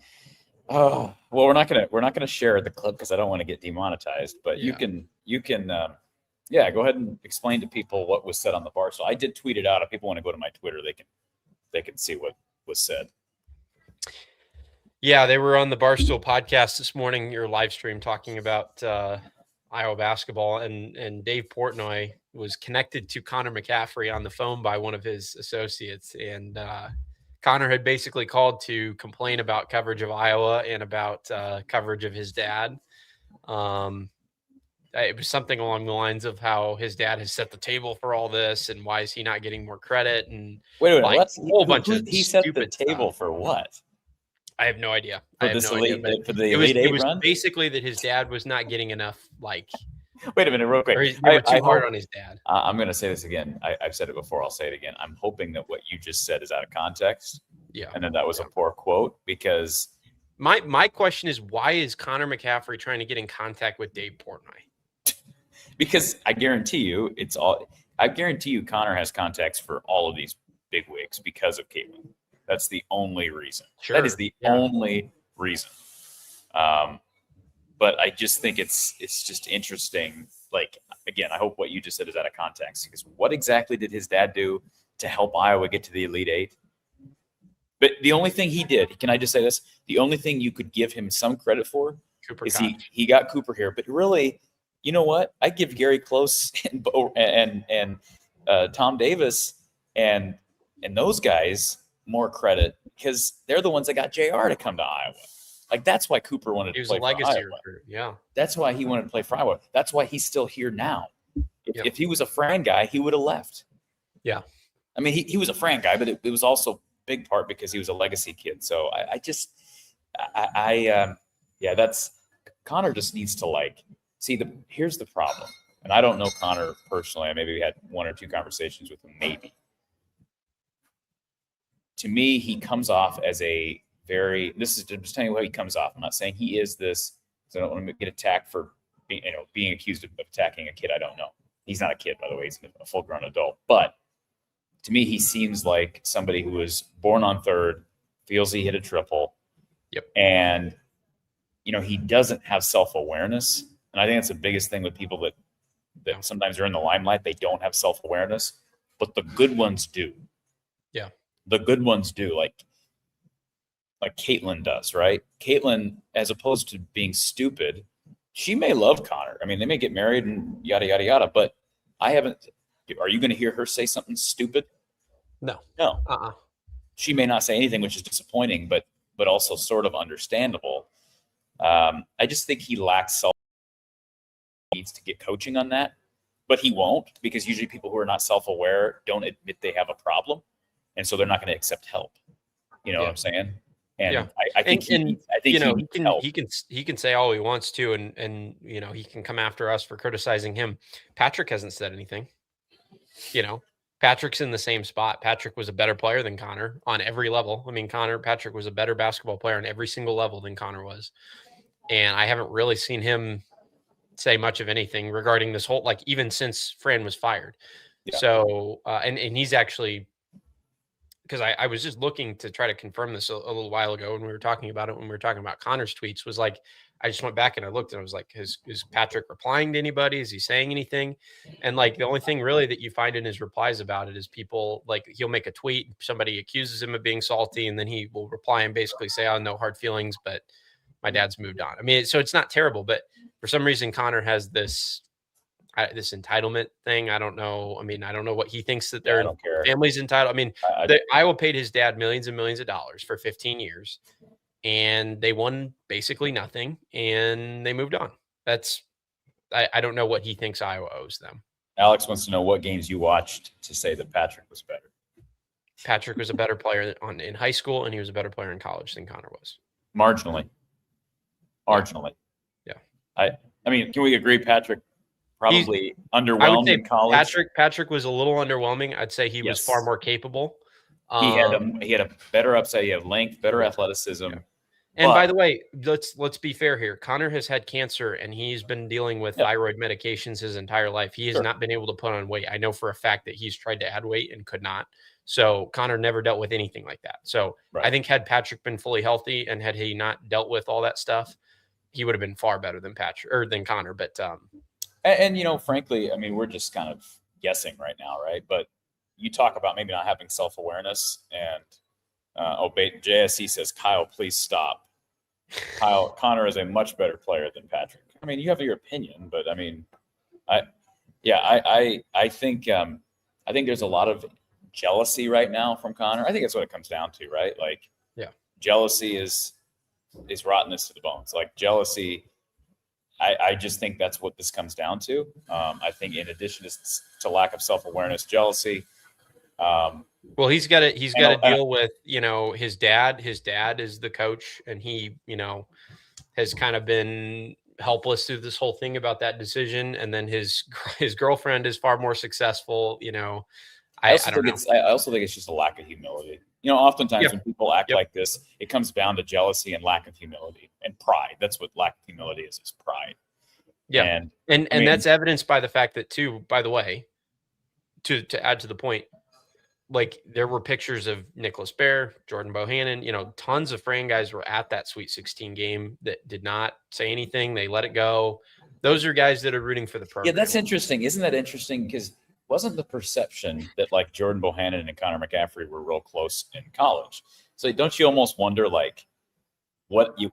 Oh, well, we're not gonna share the clip because I don't want to get demonetized. But you can go ahead and explain to people what was said on the Barstool. I did tweet it out. If people want to go to my Twitter, they can see what was said. Yeah, they were on the Barstool podcast this morning, your live stream, talking about Iowa basketball, and Dave Portnoy was connected to Connor McCaffrey on the phone by one of his associates, and Connor had basically called to complain about coverage of Iowa and about coverage of his dad. It was something along the lines of how his dad has set the table for all this, and why is he not getting more credit? And wait, like, what's a whole bunch of he set the stupid table stuff. for what? I have no idea. For the Elite Eight it was run? basically that his dad was not getting enough Wait a minute, real quick. Or they were too hard on his dad. I'm going to say this again. I've said it before. I'll say it again. I'm hoping that what you just said is out of context. Yeah. And then that was a poor quote because my question is, why is Connor McCaffrey trying to get in contact with Dave Portnoy? Because I guarantee you Connor has contacts for all of these big wigs because of Caitlin. That's the only reason. Sure. That is the only reason. But I just think it's just interesting. Like, again, I hope what you just said is out of context, because what exactly did his dad do to help Iowa get to the Elite Eight? But the only thing he did, can I just say this? The only thing you could give him some credit for is he got Cooper here. But really, you know what? I give Gary Close and Tom Davis and those guys more credit because they're the ones that got JR to come to Iowa. Like, that's why Cooper wanted to play for Iowa. Recruit. Yeah. That's why he wanted to play for Iowa. That's why he's still here now. If he was a Fran guy, he would have left. Yeah. I mean, he was a Fran guy, but it was also big part because he was a legacy kid. So that's Connor just needs to here's the problem. And I don't know Connor personally. Maybe we had one or two conversations with him, maybe. To me, he comes off as this is just telling you how he comes off. I'm not saying he is this, so I don't want to get attacked for being accused of attacking a kid. I don't know. He's not a kid, by the way. He's a full-grown adult. But to me, he seems like somebody who was born on third, feels he hit a triple. Yep. And, he doesn't have self-awareness. And I think that's the biggest thing with people that sometimes are in the limelight. They don't have self-awareness, but the good ones do. Yeah. The good ones do, like Caitlin does, right? Caitlin, as opposed to being stupid, she may love Connor. I mean, they may get married and yada, yada, yada, but are you going to hear her say something stupid? No. She may not say anything, which is disappointing, but also sort of understandable. I just think he lacks self. Needs to get coaching on that, but he won't, because usually people who are not self-aware don't admit they have a problem, and so they're not going to accept help. You know what I'm saying? And I think he can say all he wants to, and he can come after us for criticizing him. Patrick hasn't said anything. Patrick's in the same spot. Patrick was a better player than Connor on every level. I mean, Patrick was a better basketball player on every single level than Connor was. And I haven't really seen him say much of anything regarding this whole, even since Fran was fired. Yeah. So, and he's actually, because I was just looking to try to confirm this a little while ago when we were talking about it, when we were talking about Connor's tweets, was like, I just went back and I looked and I was like, is Patrick replying to anybody? Is he saying anything? And the only thing really that you find in his replies about it is people, he'll make a tweet, somebody accuses him of being salty, and then he will reply and basically say, oh, no hard feelings, but my dad's moved on. I mean, so it's not terrible, but for some reason, Connor has this entitlement thing. I don't know. I mean, I don't know what he thinks that their family's entitled. I mean, Iowa paid his dad millions and millions of dollars for 15 years, and they won basically nothing, and they moved on. I don't know what he thinks Iowa owes them. Alex wants to know what games you watched to say that Patrick was better. Patrick was a better player in high school, and he was a better player in college than Connor was. Marginally. Yeah. I mean, can we agree Patrick probably underwhelmed in college? Patrick was a little underwhelming. I'd say he was far more capable. He had a better upside. He had length, better athleticism. Yeah. And by the way, let's be fair here. Connor has had cancer, and he's been dealing with thyroid medications his entire life. He has not been able to put on weight. I know for a fact that he's tried to add weight and could not. So Connor never dealt with anything like that. So I think had Patrick been fully healthy and had he not dealt with all that stuff, he would have been far better than than Connor. But and frankly, I mean, we're just kind of guessing right now, right? But you talk about maybe not having self-awareness, and JSC says, Kyle, please stop. Connor is a much better player than Patrick. I mean, you have your opinion, but I mean, I think there's a lot of jealousy right now from Connor. I think that's what it comes down to, right? Jealousy is rottenness to the bones. Jealousy, I just think that's what this comes down to. I think in addition to lack of self-awareness, jealousy. Well, he's got to deal with, his dad. His dad is the coach, and he, has kind of been helpless through this whole thing about that decision, and then his girlfriend is far more successful. I don't know. I also think it's just a lack of humility. Oftentimes Yep. when people act Yep. like this, it comes down to jealousy and lack of humility and pride. That's what lack of humility is pride. Yeah. And And I mean, that's evidenced by the fact that, too, by the way, to add to the point, like there were pictures of Nicholas Bear, Jordan Bohannon, tons of Fran guys were at that Sweet 16 game that did not say anything. They let it go. Those are guys that are rooting for the program. yeah, that's interesting. Isn't that interesting? Because wasn't the perception that like Jordan Bohannon and Connor McCaffrey were real close in college? So don't you almost wonder like don't you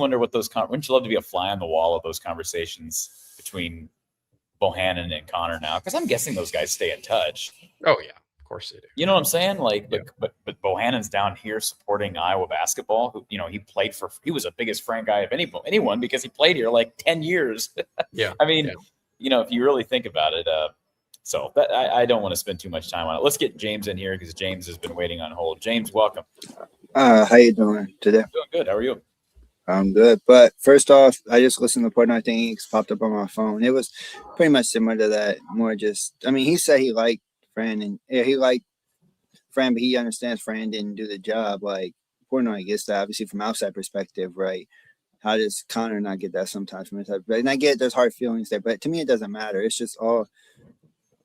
wonder what those wouldn't you love to be a fly on the wall of those conversations between Bohannon and Connor now? Because I'm guessing those guys stay in touch. Oh yeah, of course they do. You know what I'm saying? Like, Yeah. but Bohannon's down here supporting Iowa basketball. Who he was the biggest Fran guy of anyone because he played here like 10 years. Yeah. I mean, if you really think about it, so that I don't want to spend too much time on it. Let's get James in here because James has been waiting on hold. James, welcome. How you doing today? Doing good. How are you? I'm good. But first off, I just listened to Portnoy thing. It popped up on my phone. It was pretty much similar to that. More just, he said he liked Fran and he liked Fran, but he understands Fran didn't do the job. Like Portnoy gets that obviously from outside perspective, right? How does Connor not get that sometimes from inside? And I get there's hard feelings there, but to me it doesn't matter. It's just all.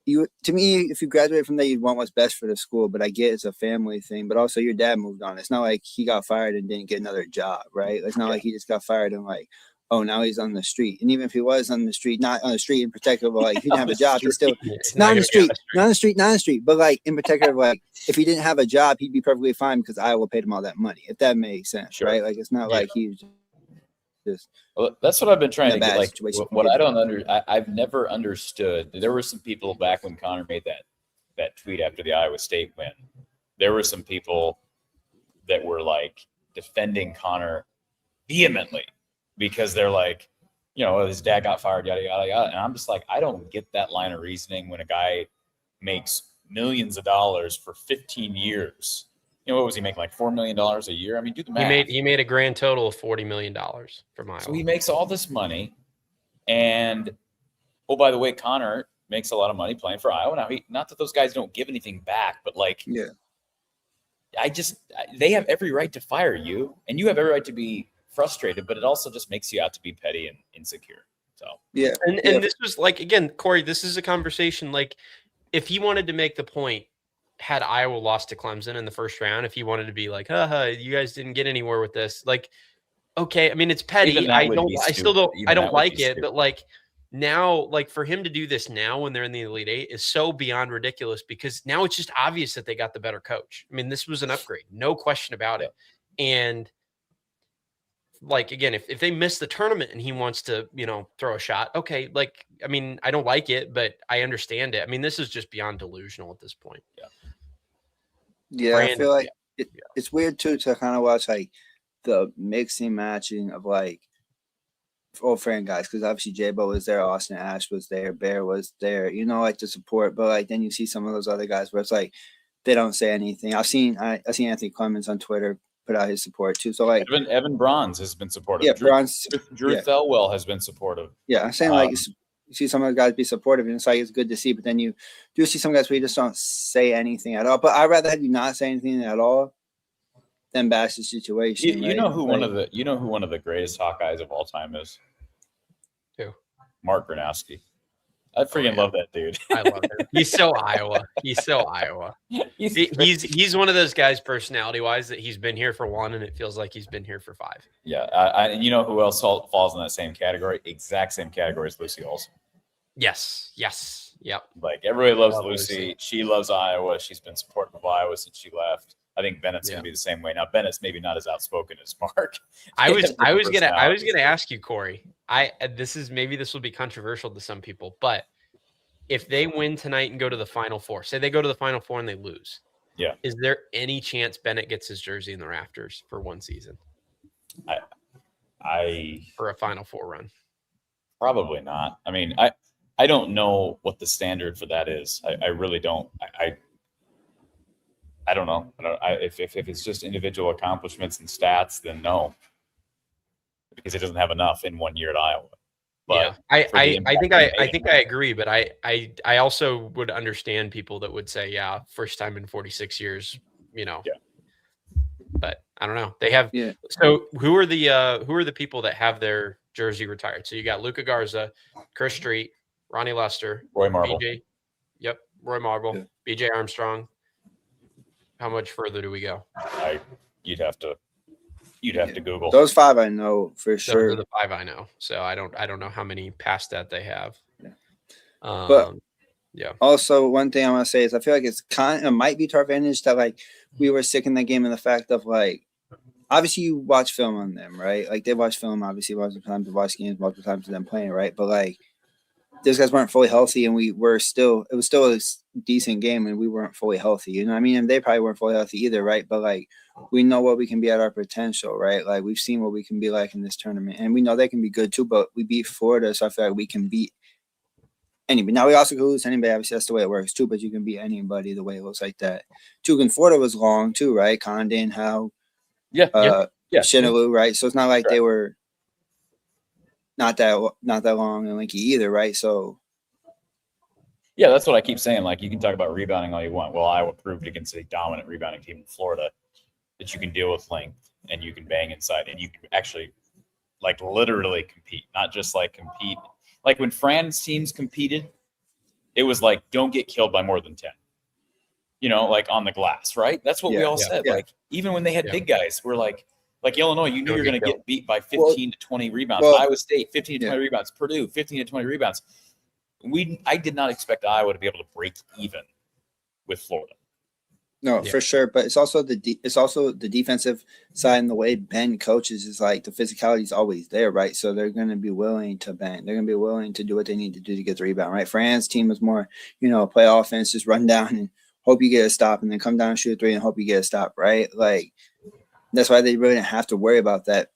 To me, if you graduate from there, you'd want what's best for the school. But I get it's a family thing. But also, your dad moved on. It's not like he got fired and didn't get another job, right? It's not like he just got fired and like, oh, now he's on the street. And even if he was on the street, not on the street in particular, but like he didn't have a job, he's still not on the street, not on the street, not on the street. But like in particular, like if he didn't have a job, he'd be perfectly fine because Iowa paid him all that money. If that makes sense, Sure. right? Like it's not like he's just. Well, that's what I've been trying to get. Like, situation. what I don't I've never understood. There were some people back when Connor made that tweet after the Iowa State win. There were some people that were like defending Connor vehemently because they're like, his dad got fired, yada yada yada. And I'm just like, I don't get that line of reasoning when a guy makes millions of dollars for 15 years. What was he making, like $4 million a year? I mean, do the math. He made a grand total of $40 million from Iowa. So he makes all this money, and by the way, Connor makes a lot of money playing for Iowa. Now, not that those guys don't give anything back, but like, Yeah, they have every right to fire you, and you have every right to be frustrated. But it also just makes you out to be petty and insecure. So yeah, and this was like, again, Corey, this is a conversation. Like, if he wanted to make the point. Had Iowa lost to Clemson in the first round, if he wanted to be like, you guys didn't get anywhere with this, like, okay, I mean, it's petty. I still don't like it, but like now, like for him to do this now when they're in the Elite Eight is so beyond ridiculous because now it's just obvious that they got the better coach. I mean, this was an upgrade, no question about it. And like, again, if they miss the tournament and he wants to, throw a shot, okay, like, I mean, I don't like it, but I understand it. I mean, this is just beyond delusional at this point. Yeah, I feel like it's weird too to kind of watch like the mixing matching of like old Fran guys because obviously J-Bo was there, Austin Ash was there, Bear was there, like the support. But like then you see some of those other guys where it's like they don't say anything. I seen Anthony Clemens on Twitter put out his support too. So like Evan Bronze has been supportive. Yeah, Bronze. Drew Thelwell has been supportive. Yeah, I'm saying like. You see some of the guys be supportive, and it's like it's good to see. But then you do see some guys where you just don't say anything at all. But I'd rather have you not say anything at all than bash the situation. You know who one of the greatest Hawkeyes of all time is? Who? Mark Gronowski. I freaking love that dude. I love him. He's so Iowa. He's one of those guys, personality wise, that he's been here for one, and it feels like he's been here for five. Yeah, and you know who else falls in that same category? Exact same category as Lucy Olson. Yes. Yep. Like everybody loves Lucy. She loves Iowa. She's been supportive of Iowa since she left. I think Bennett's gonna be the same way. Now Bennett's maybe not as outspoken as Mark. I was gonna ask you, Corey. This will be controversial to some people, but if they win tonight and go to the Final Four, say they go to the Final Four and they lose, is there any chance Bennett gets his jersey in the rafters for one season? For a Final Four run? Probably not. I mean, I don't know what the standard for that is. I really don't. I don't know. If it's just individual accomplishments and stats, then no, because it doesn't have enough in 1 year at Iowa. But I for the think impact I he think made, I agree, but I also would understand people that would say, yeah, first time in 46 years, you know. Yeah. But I don't know. They have Yeah. so who are the people that have their jersey retired? So you got Luca Garza, Chris Street, Ronnie Lester, Roy Marble. BJ. Yep, Roy Marble, Yeah. BJ Armstrong. How much further do we go? You'd have to Google. Those 5 I know for Those sure. are the 5 I know. So I don't know how many past that they have. Yeah. But yeah. Also, one thing I want to say is I feel like it might be to our advantage that like we were sick in that game, and the fact of like obviously you watch film on them, right? Like they watch film, obviously multiple times to watch games, multiple times to them playing, right? But like those guys weren't fully healthy, and it was still a decent game, and we weren't fully healthy. You know what I mean? And they probably weren't fully healthy either, right? But like we know what we can be at our potential, right? Like we've seen what we can be like in this tournament, and we know they can be good too. But we beat Florida, so I feel like we can beat anybody. Now we also could lose anybody. Obviously, that's the way it works too. But you can beat anybody the way it looks like that. Too, and Florida was long too, right? Condon, Howe, Shinaloo, right? So it's not like they were not that long and lanky either, right? So Yeah, that's what I keep saying. Like you can talk about rebounding all you want. Well, Iowa proved against a dominant rebounding team in Florida that you can deal with length and you can bang inside and you can actually like literally compete, not just like compete. Like when Fran's teams competed, it was like don't get killed by more than 10. You know, like on the glass, right? That's what we all said. Yeah. Like even when they had big guys, we're like Illinois, you knew you're going to get beat by 15 to 20 rebounds. Iowa State, 15 to 20 rebounds. Purdue, 15 to 20 rebounds. I did not expect Iowa to be able to break even with Florida. No, for sure. But it's also the defensive side, and the way Ben coaches is like the physicality is always there, right? So they're going to be willing to bang. They're going to be willing to do what they need to do to get the rebound, right? Fran's team is more, play offense, just run down and hope you get a stop, and then come down and shoot a 3 and hope you get a stop, right? Like that's why they really didn't have to worry about that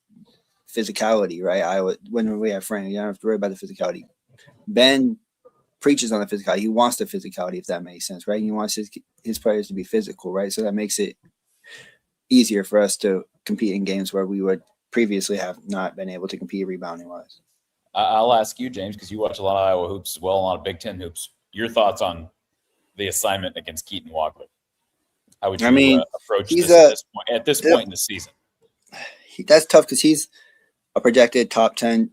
physicality, right? When we have Fran, you don't have to worry about the physicality. Ben preaches on the physicality. He wants the physicality, if that makes sense, right? He wants his players to be physical, right? So that makes it easier for us to compete in games where we would previously have not been able to compete rebounding wise. I'll ask you, James, because you watch a lot of Iowa hoops as well, a lot of Big Ten hoops. Your thoughts on the assignment against Keaton Wagler? How would you approach this at this point in the season? That's tough because he's a projected top 10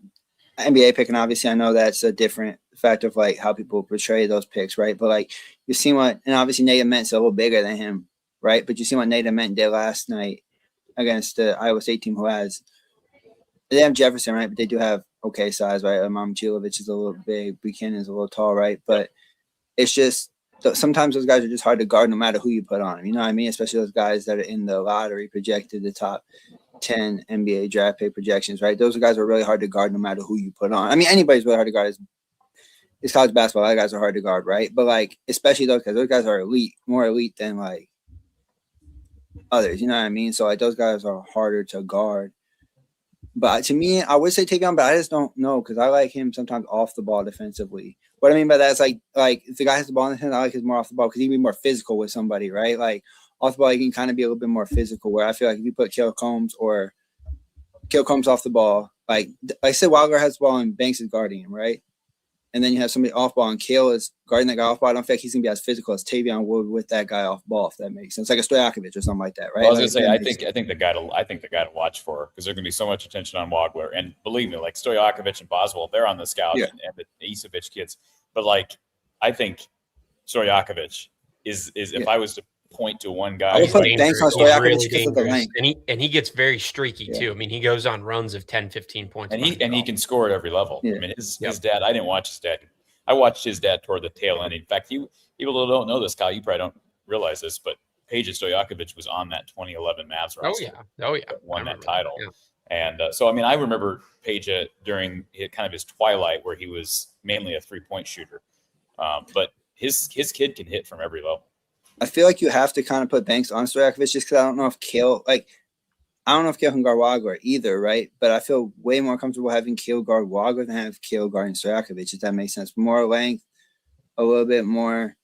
NBA pick, and obviously I know that's a different fact of like how people portray those picks, right? But like you've seen and obviously Nate Ment's a little bigger than him, right? But you see what Nate Ment did last night against the Iowa State team who they have Jefferson, right? But they do have okay size, right? Momcilovic is a little big, Buchanan's a little tall, right? But it's just sometimes those guys are just hard to guard no matter who you put on them. You know what I mean? Especially those guys that are in the lottery projected, the top 10 NBA draft pick projections, right? Those guys are really hard to guard no matter who you put on. I mean, anybody's really hard to guard. It's college basketball. Other guys are hard to guard, right? But like, especially those guys. Those guys are elite, more elite than like others. You know what I mean? So like, those guys are harder to guard. But to me, I would say take him, but I just don't know because I like him sometimes off the ball defensively. What I mean by that is like if the guy has the ball in his hand, I like him more off the ball because he can be more physical with somebody, right? Like off the ball, he can kind of be a little bit more physical. Where I feel like if you put Kill Combs off the ball, like I said, Wagler has the ball and Banks is guarding him, right? And then you have somebody off ball and Kale is guarding that guy off ball. I don't feel like he's gonna be as physical as Tavion Wood with that guy off ball, if that makes sense. Like a Stojakovic or something like that, right? Well, I was gonna say, I think the guy to watch for because there's gonna be so much attention on Wagler, and believe me, like Stojakovic and Boswell, they're on the scout and the Isevich kids. But like, I think Stojakovic is if I was to point to one guy, I would put Banks on Stojakovic because of the length, and he gets very streaky too. I mean, he goes on runs of 10, 15 points, and he can score at every level. Yeah. I mean, his dad. I didn't watch his dad. I watched his dad toward the tail end. In fact, people that don't know this, Kyle, you probably don't realize this, but Peja Stojakovic was on that 2011 Mavs roster. Oh yeah, won that title. Yeah. And so I mean, I remember Peja during kind of his twilight where he was mainly a 3-point shooter, but his kid can hit from every level. I feel like you have to kind of put Banks on Stojakovic just because I don't know if Kale can guard Wagler either, right? But I feel way more comfortable having Kale guard Wagler than have Kale guarding Stojakovic, if that makes sense. More length, a little bit more,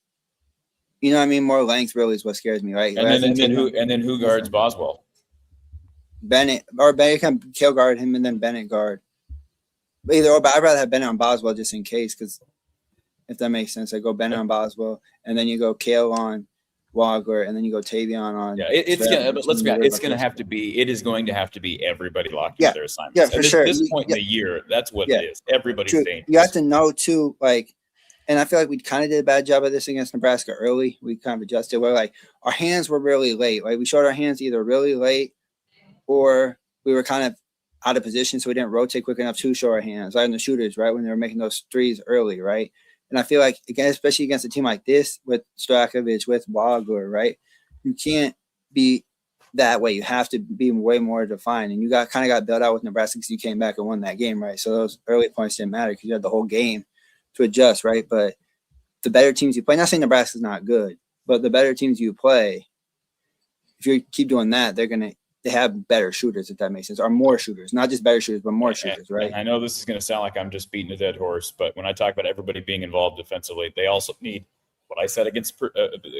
you know what I mean? More length really is what scares me, right? And then who guards Boswell? Bennett, or Bennett can Kale guard him and then Bennett guard either or, but I'd rather have Bennett on Boswell just in case, because if that makes sense, I go Bennett on Boswell, and then you go Kale on Wagler, and then you go Tavion on. Yeah, it's gonna. But let's be honest, it's gonna have to be. It is going to have to be everybody locked into their assignments. Yeah, for sure. At this point in the year, that's what it is. Everybody's dangerous. You have to know too, like, and I feel like we kind of did a bad job of this against Nebraska early. We kind of adjusted where like our hands were really late. Like we showed our hands either really late or we were kind of out of position, so we didn't rotate quick enough to show our hands. Like in the shooters, right, when they were making those threes early, right. And I feel like again, especially against a team like this with Strakovic, with Wagler, right, you can't be that way. You have to be way more defined. And you kind of got built out with Nebraska because you came back and won that game, right? So those early points didn't matter because you had the whole game to adjust, right? But the better teams you play, not saying Nebraska's not good, but the better teams you play, if you keep doing that, they have better shooters, if that makes sense, or more shooters, not just better shooters, but more shooters, right? And I know this is going to sound like I'm just beating a dead horse, but when I talk about everybody being involved defensively, they also need what I said against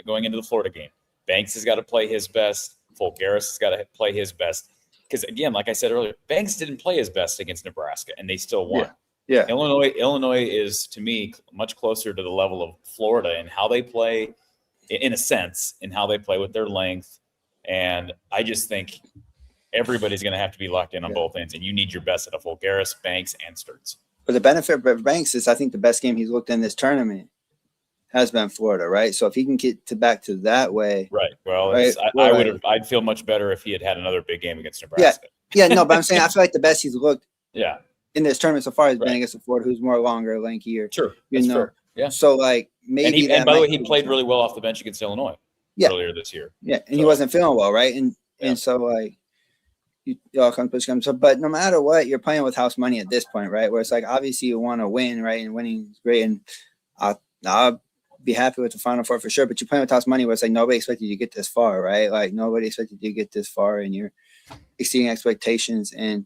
going into the Florida game. Banks has got to play his best. Fulgaris has got to play his best. Because, again, like I said earlier, Banks didn't play his best against Nebraska, and they still won. Yeah. Illinois is, to me, much closer to the level of Florida in how they play, in a sense, in how they play with their length. And I just think everybody's going to have to be locked in on both ends, and you need your best out of Fulgaris, Banks, and Sturtz. But the benefit of Banks is I think the best game he's looked in this tournament has been Florida, right? So if he can get back to that way, right? Well, right? I'd feel much better if he had another big game against Nebraska. No, but I'm saying I feel like the best he's looked, in this tournament so far has been against the Florida, who's more longer, lankier. Sure, that's fair. Yeah. So like maybe, and by the way, he played really well off the bench against Illinois earlier this year. Yeah, and he wasn't feeling well, right? And so like you all come push come. So, but no matter what, you're playing with house money at this point, right? Where it's like obviously you want to win, right? And winning is great, and I'll be happy with the Final Four for sure, but you're playing with house money where it's like nobody expected you to get this far, right? Like nobody expected you to get this far, and you're exceeding expectations, and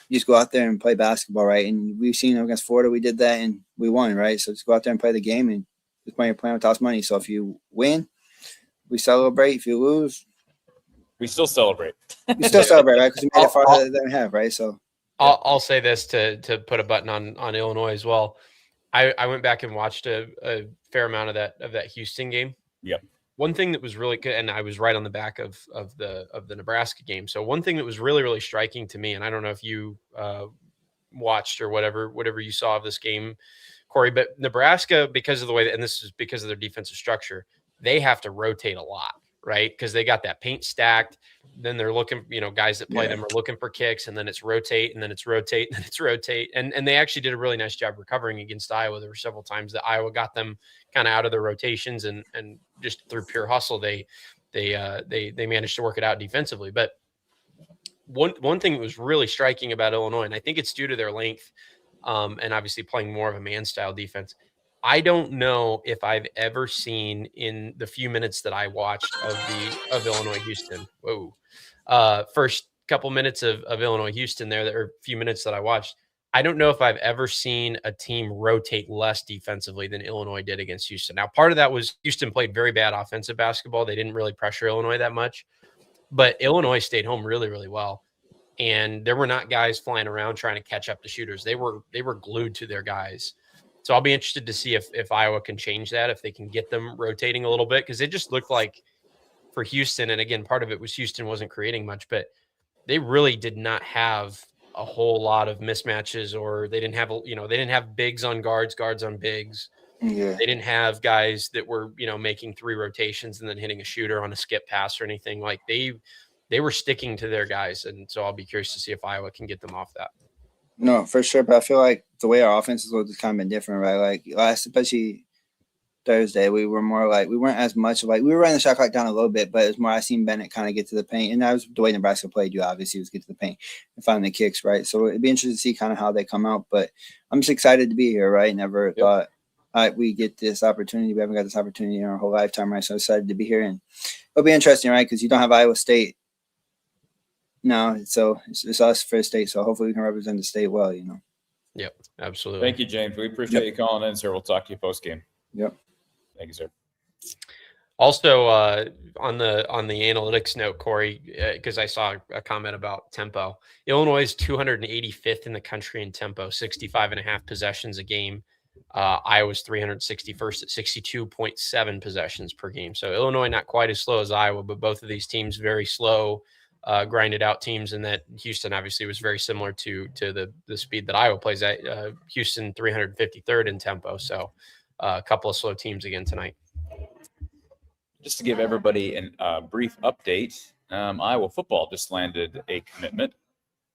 you just go out there and play basketball, right? And we've seen against Florida, we did that and we won, right? So just go out there and play the game, and just playing with house money. So if you win, we celebrate. If you lose, we still celebrate. We still celebrate, right? Because we made it farther than we have, right? So I'll say this to put a button on Illinois as well. I went back and watched a fair amount of that Houston game. Yep. One thing that was really good, and I was right on the back of the Nebraska game. So one thing that was really, really striking to me, and I don't know if you watched or whatever you saw of this game, Corey, but Nebraska, because of the way that, and this is because of their defensive structure, they have to rotate a lot, right? Because they got that paint stacked. Then they're looking, guys that play them are looking for kicks, and then it's rotate, and then it's rotate, and then it's rotate. And they actually did a really nice job recovering against Iowa. There were several times that Iowa got them kind of out of their rotations, and just through pure hustle, they managed to work it out defensively. But one thing that was really striking about Illinois, and I think it's due to their length, and obviously playing more of a man style defense. I don't know if I've ever seen in the few minutes that I watched of Illinois Houston. First couple minutes of Illinois Houston there are a few minutes that I watched. I don't know if I've ever seen a team rotate less defensively than Illinois did against Houston. Now, part of that was Houston played very bad offensive basketball. They didn't really pressure Illinois that much, but Illinois stayed home really, really well. And there were not guys flying around trying to catch up to shooters. They were glued to their guys. So I'll be interested to see if Iowa can change that, if they can get them rotating a little bit, because it just looked like for Houston, and again, part of it was Houston wasn't creating much, but they really did not have a whole lot of mismatches, or they didn't have bigs on guards on bigs. Yeah. They didn't have guys that were, making three rotations and then hitting a shooter on a skip pass or anything. Like they were sticking to their guys, and so I'll be curious to see if Iowa can get them off that. No, for sure. But I feel like the way our offenses looked has kind of been different, right? Like especially Thursday, we were more like, we weren't as much like, we were running the shot clock down a little bit, but it was more, I seen Bennett kind of get to the paint. And that was the way Nebraska played you, obviously, was get to the paint and find the kicks, right? So it'd be interesting to see kind of how they come out. But I'm just excited to be here, right? Never thought we get this opportunity. We haven't got this opportunity in our whole lifetime, right? So excited to be here. And it'll be interesting, right? Because you don't have Iowa State. No, so it's us for the state. So hopefully we can represent the state well, Yep, absolutely. Thank you, James. We appreciate you calling in, sir. We'll talk to you post game. Yep. Thank you, sir. Also, on the analytics note, Corey, because I saw a comment about tempo. Illinois is 285th in the country in tempo, 65.5 possessions a game. Iowa's 361st at 62.7 possessions per game. So Illinois not quite as slow as Iowa, but both of these teams very slow, grinded out teams. And that Houston obviously was very similar to the speed that Iowa plays at. Houston 353rd in tempo. So a couple of slow teams again tonight. Just to give everybody a brief update, Iowa football just landed a commitment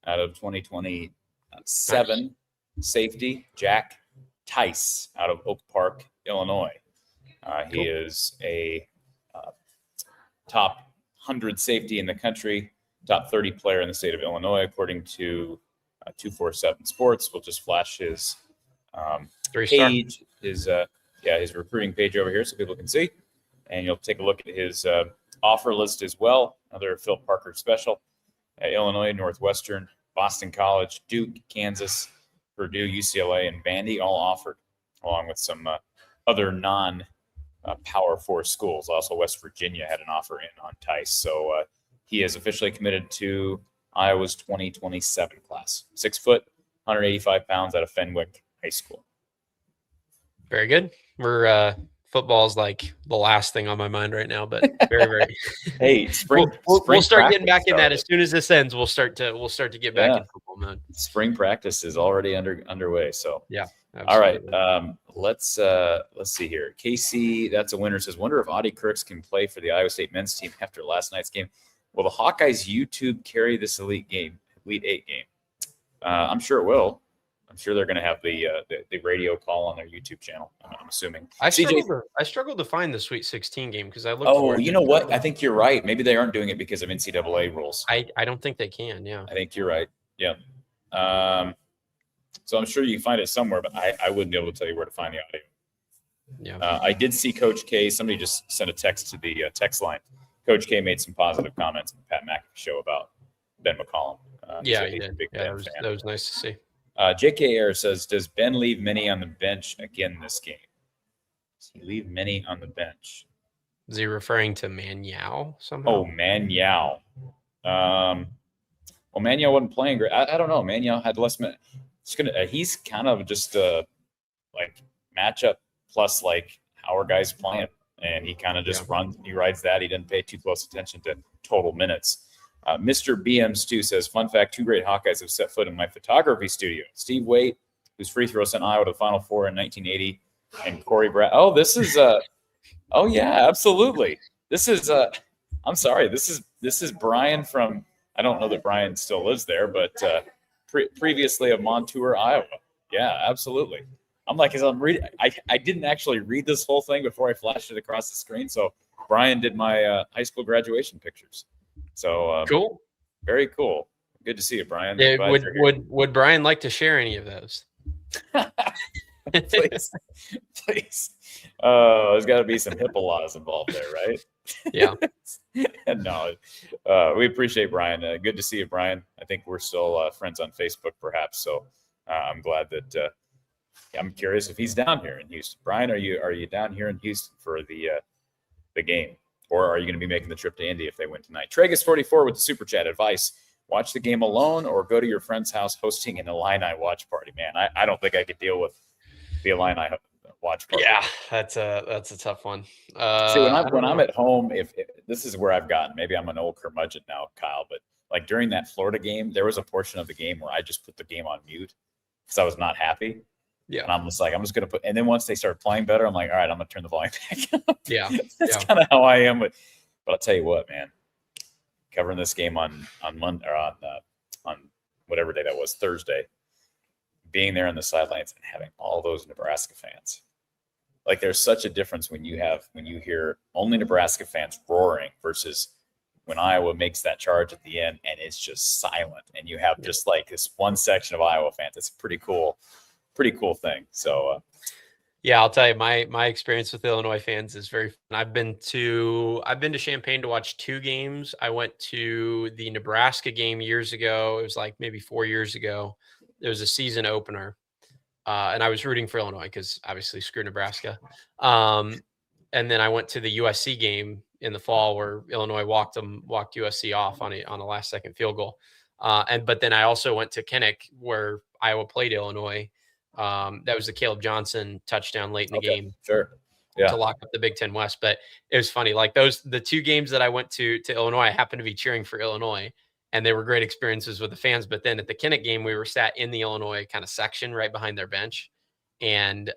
out of 2027 Nice. Safety Jack Tice out of Oak Park, Illinois. He Cool. is a top 100 safety in the country, top 30 player in the state of Illinois, according to 247 Sports. We'll just flash his 3-star. page, his recruiting page over here so people can see. And you'll take a look at his offer list as well. Another Phil Parker special at Illinois, Northwestern, Boston College, Duke, Kansas, Purdue, UCLA, and Vandy all offered, along with some other non-Power 4 schools. Also, West Virginia had an offer in on Tice. So he is officially committed to Iowa's 2027 class. 6 foot, 185 pounds out of Fenwick High School. Very good. We're football's like the last thing on my mind right now, but very, very. Hey, We'll start getting back in that started. as soon as this ends. We'll start to get back Yeah. in football mode. Spring practice is already underway. So all right, Absolutely. let's see here. Casey, that's a winner, says, wonder if Audie Crooks can play for the Iowa State men's team after last night's game. Will the Hawkeyes YouTube carry this Elite 8 game? I'm sure it will. I'm sure they're going to have the radio call on their YouTube channel. I'm assuming. I struggled to find the Sweet 16 game because I looked. Oh, for it. you know what? I think you're right. Maybe they aren't doing it because of NCAA rules. I don't think they can. Yeah. I think you're right. Yeah. So I'm sure you can find it somewhere, but I wouldn't be able to tell you where to find the audio. Yeah. I did see Coach K. Somebody just sent a text to the text line. Coach K made some positive comments on the Pat McAfee show about Ben McCollum. Yeah, he's he a did. big Yeah, Ben fan. that was nice to see. J.K. Ayer says, does Ben leave many on the bench again this game? Does he leave many on the bench? Is he referring to Maniau somehow? Oh, Maniau. Well, Maniau wasn't playing great. I don't know. Maniau had less minutes. He's kind of just like matchup plus like how our guys playing. And he kind of just runs. He rides that. He didn't pay too close attention to total minutes. Mr. BM Stu says, fun fact, 2 great Hawkeyes have set foot in my photography studio. Steve Waite, whose free throw sent Iowa to the Final Four in 1980, and Corey Brad. Oh, this is oh yeah, absolutely. This is I'm sorry. This is Brian from, I don't know that Brian still lives there, but previously of Montour, Iowa. Yeah, absolutely. I'm like, as I'm reading, I didn't actually read this whole thing before I flashed it across the screen. So Brian did my high school graduation pictures. So Cool. Very cool. Good to see you, Brian. Yeah, Glad you're here. would Brian like to share any of those? Please. There's got to be some HIPAA laws involved there, right? Yeah. No, we appreciate Brian. Good to see you, Brian. I think we're still friends on Facebook, perhaps. So I'm glad that. I'm curious if he's down here in Houston. Brian, are you down here in Houston for the game, or are you going to be making the trip to Indy if they win tonight? Tragus44 with the super chat advice: watch the game alone or go to your friend's house hosting an Illini watch party. Man, I don't think I could deal with the Illini watch party. Yeah, that's a tough one. See, when I'm at home, if this is where I've gotten, maybe I'm an old curmudgeon now, Kyle, but like during that Florida game, there was a portion of the game where I just put the game on mute because I was not happy. Yeah. And I'm just going to and then once they start playing better, I'm like, all right, I'm going to turn the volume back up. Yeah. That's kind of how I am. But I'll tell you what, man, covering this game on Monday or on whatever day that was, Thursday, being there on the sidelines and having all those Nebraska fans. Like there's such a difference when you hear only Nebraska fans roaring versus when Iowa makes that charge at the end and it's just silent and you have just like this one section of Iowa fans. It's pretty cool thing. So yeah, I'll tell you my experience with Illinois fans is very fun. I've been to Champaign to watch 2 games. I went to the Nebraska game years ago. It was like maybe 4 years ago. There was a season opener. And I was rooting for Illinois because obviously screw Nebraska. and then I went to the USC game in the fall where Illinois walked USC off on a last second field goal. But then I also went to Kinnick where Iowa played Illinois. That was the Caleb Johnson touchdown late in the game. Sure. Yeah. To lock up the Big Ten West. But it was funny. Like the two games that I went to Illinois, I happened to be cheering for Illinois, and they were great experiences with the fans. But then at the Kinnick game, we were sat in the Illinois kind of section right behind their bench, and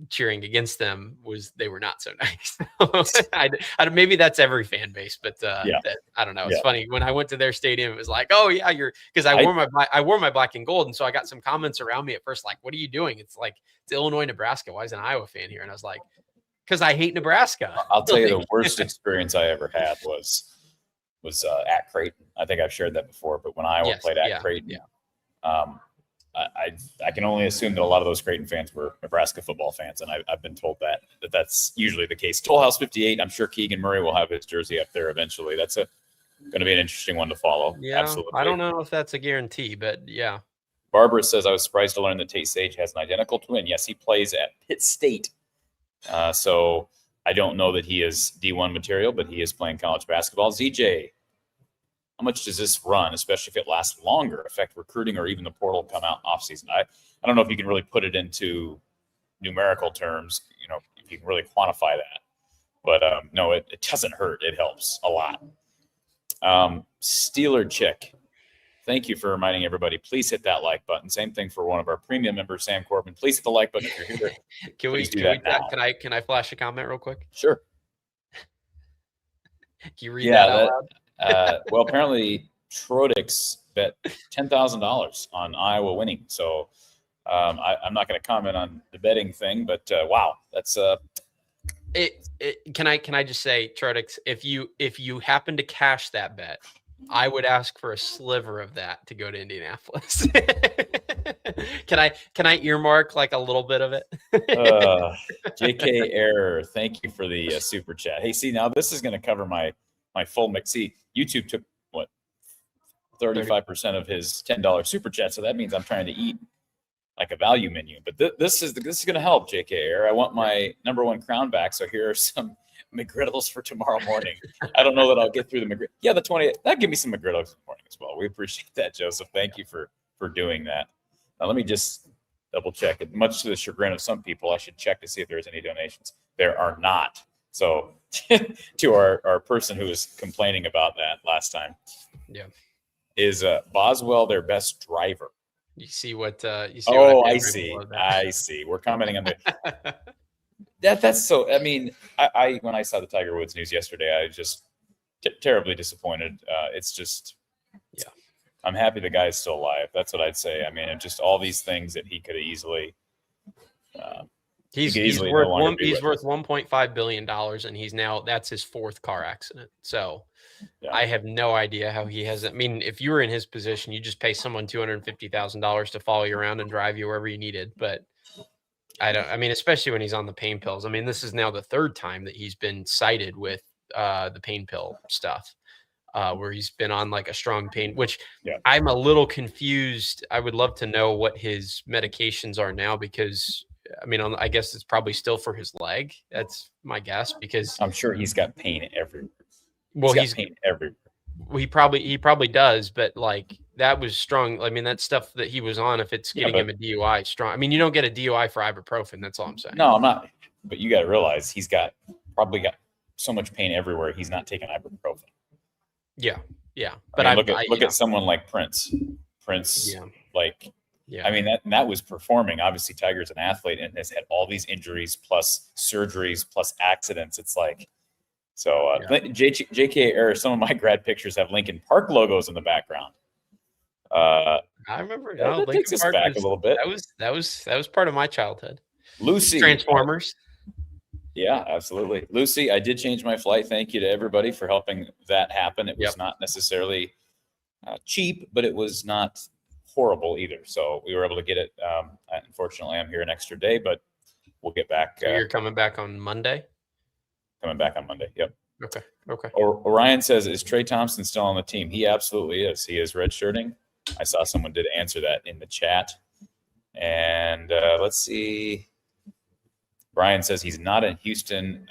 cheering against them they were not so nice. Maybe that's every fan base, but I don't know. It's funny when I went to their stadium, it was like, oh yeah, because I wore my black and gold, and so I got some comments around me at first, like, what are you doing? It's like it's Illinois, Nebraska. Why is an Iowa fan here? And I was like, because I hate Nebraska. I'll tell you the worst experience I ever had was at Creighton. I think I've shared that before, but when Iowa played at Creighton, I can only assume that a lot of those Creighton fans were Nebraska football fans, and I've been told that's usually the case. Toll House 58. I'm sure Keegan Murray will have his jersey up there eventually. That's going to be an interesting one to follow. Yeah, absolutely. I don't know if that's a guarantee, but yeah. Barbara says, I was surprised to learn that Tate Sage has an identical twin. Yes, he plays at Pitt State. So I don't know that he is D1 material, but he is playing college basketball. ZJ, how much does this run, especially if it lasts longer, affect recruiting or even the portal come out off season? I don't know if you can really put it into numerical terms, if you can really quantify that. But no, it doesn't hurt. It helps a lot. Steeler Chick, thank you for reminding everybody. Please hit that like button. Same thing for one of our premium members, Sam Corbin. Please hit the like button if you're here. Can I flash a comment real quick? Sure. Can you read that out loud? Well, apparently Trodix bet $10,000 on Iowa winning. So I'm not going to comment on the betting thing, but wow, that's Can I just say, Trodix, if you happen to cash that bet, I would ask for a sliver of that to go to Indianapolis. Can I earmark like a little bit of it? JK Error, thank you for the super chat. Hey, see, now this is going to cover my full mix. See, YouTube took what 35% of his $10 super chat, so that means I'm trying to eat like a value menu. But this is going to help, JK Error. I want my number one crown back, so here are some McGriddles for tomorrow morning. I don't know that I'll get through the McGriddles. Yeah, the 28. That give me some McGriddles this morning as well. We appreciate that, Joseph. Thank you for doing that. Now let me just double check. Much to the chagrin of some people, I should check to see if there's any donations. There are not. So to our person who was complaining about that last time, is Boswell their best driver? You see what you see? Oh, I see. I see. We're commenting on the. That's so. I mean, I when I saw the Tiger Woods news yesterday, I was just terribly disappointed. It's just, I'm happy the guy's still alive. That's what I'd say. I mean, just all these things that he could have easily. He's worth $1.5 billion, and that's his fourth car accident. So I have no idea how he hasn't. I mean, if you were in his position, you just pay someone $250,000 to follow you around and drive you wherever you needed. But I mean, especially when he's on the pain pills. I mean, this is now the third time that he's been cited with the pain pill stuff, where he's been on like a strong pain, which I'm a little confused. I would love to know what his medications are now, because I mean, I guess it's probably still for his leg. That's my guess, because I'm sure he's got pain everywhere. Well, he's got pain everywhere. He probably does, but like that was strong. I mean, that stuff that he was on, if it's getting him a DUI, strong. I mean, you don't get a DUI for ibuprofen. That's all I'm saying. No, I'm not. But you got to realize he's probably got so much pain everywhere. He's not taking ibuprofen. Yeah. But I mean, look at someone like Prince. I mean, that was performing. Obviously, Tiger's an athlete and has had all these injuries plus surgeries plus accidents. It's like, so JK Error, some of my grad pictures have Lincoln Park logos in the background. I remember. That takes us back a little bit. That was part of my childhood. Lucy, Transformers. Yeah, absolutely. Lucy, I did change my flight. Thank you to everybody for helping that happen. It was not necessarily cheap, but it was not horrible either. So we were able to get it. Unfortunately, I'm here an extra day, but we'll get back. So you're coming back on Monday? Coming back on Monday. Yep. Okay. Orion says, is Trey Thompson still on the team? He absolutely is. He is redshirting. I saw someone did answer that in the chat. And let's see. Brian says he's not in Houston.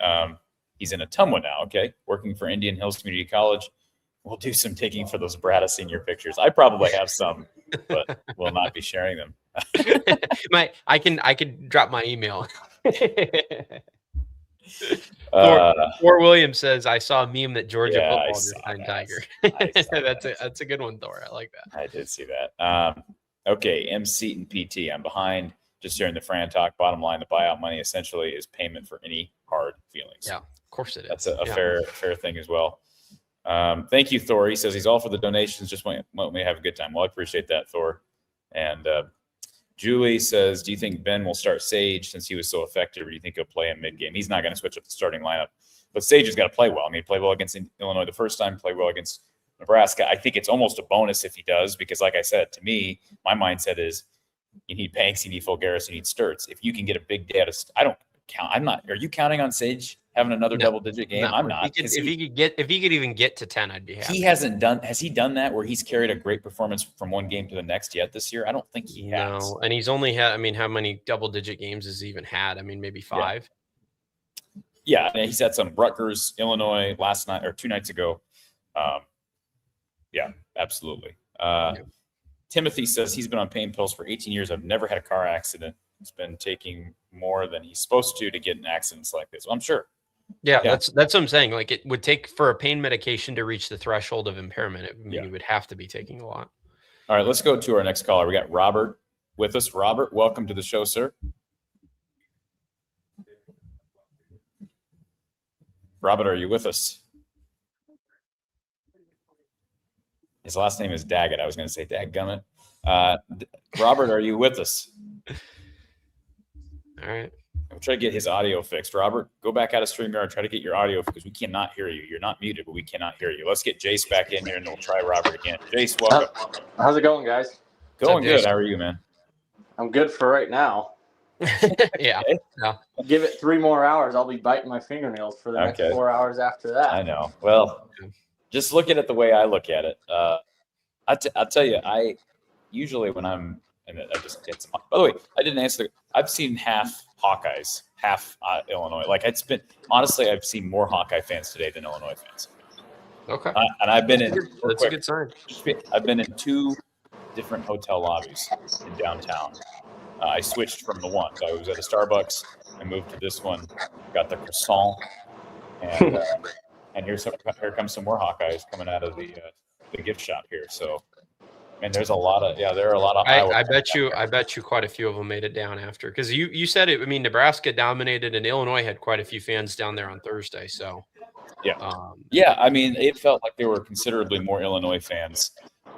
He's in Ottumwa now. Okay, working for Indian Hills Community College. We'll do some taking for those Brada senior pictures. I probably have some, but will not be sharing them. I can drop my email. Thor Williams says, "I saw a meme that Georgia football just signed Tiger." That's a good one, Thor. I like that. I did see that. Okay, M. Seaton PT. I'm behind. Just hearing the Fran talk. Bottom line, the buyout money essentially is payment for any hard feelings. Yeah, of course it is. That's a fair thing as well. Thank you, Thor. He says he's all for the donations. Just want me to have a good time. Well, I appreciate that, Thor. And Julie says, do you think Ben will start Sage since he was so effective, or do you think he'll play him mid-game? He's not going to switch up the starting lineup. But Sage has got to play well. I mean, he played well against Illinois the first time, played well against Nebraska. I think it's almost a bonus if he does, because like I said, to me, my mindset is you need Banks, you need Fulgaris, you need Sturts. If you can get a big day out of – I don't count. I'm not – are you counting on Sage having another double-digit game? No, I'm not. If he could even get to 10, I'd be happy. Has he done that where he's carried a great performance from one game to the next yet this year? I don't think he has. No, and he's only had, I mean, how many double-digit games has he even had? I mean, maybe 5. Yeah, and he's had some Rutgers, Illinois last night or 2 nights ago. Yeah, absolutely. Timothy says he's been on pain pills for 18 years. I've never had a car accident. He's been taking more than he's supposed to get in accidents like this. Well, I'm sure. Yeah, that's what I'm saying. Like, it would take for a pain medication to reach the threshold of impairment. You would have to be taking a lot. All right, let's go to our next caller. We got Robert with us. Robert, welcome to the show, sir. Robert, are you with us? His last name is Daggett. I was going to say Dadgummit. Robert, are you with us? All right. I'll try to get his audio fixed. Robert, go back out of StreamYard. Try to get your audio because we cannot hear you. You're not muted, but we cannot hear you. Let's get Jace back in here, and we'll try Robert again. Jace, welcome. How's it going, guys? Going good. How are you, man? I'm good for right now. Yeah. Give it 3 more hours. I'll be biting my fingernails for the next 4 hours after that. I know. Well, just look at it the way I look at it. I'll tell you, I usually when I'm – and I just get some. By the way, I didn't answer. I've seen half Hawkeyes, half Illinois. Like honestly, I've seen more Hawkeye fans today than Illinois fans. Okay. And I've been in. That's a good sign. I've been in 2 different hotel lobbies in downtown. I switched from the one. So I was at a Starbucks. I moved to this one. Got the croissant, and here comes some more Hawkeyes coming out of the gift shop here. So. And there's a lot of there are a lot of. I bet you quite a few of them made it down after, because you said it. I mean, Nebraska dominated, and Illinois had quite a few fans down there on Thursday. So yeah. I mean, it felt like there were considerably more Illinois fans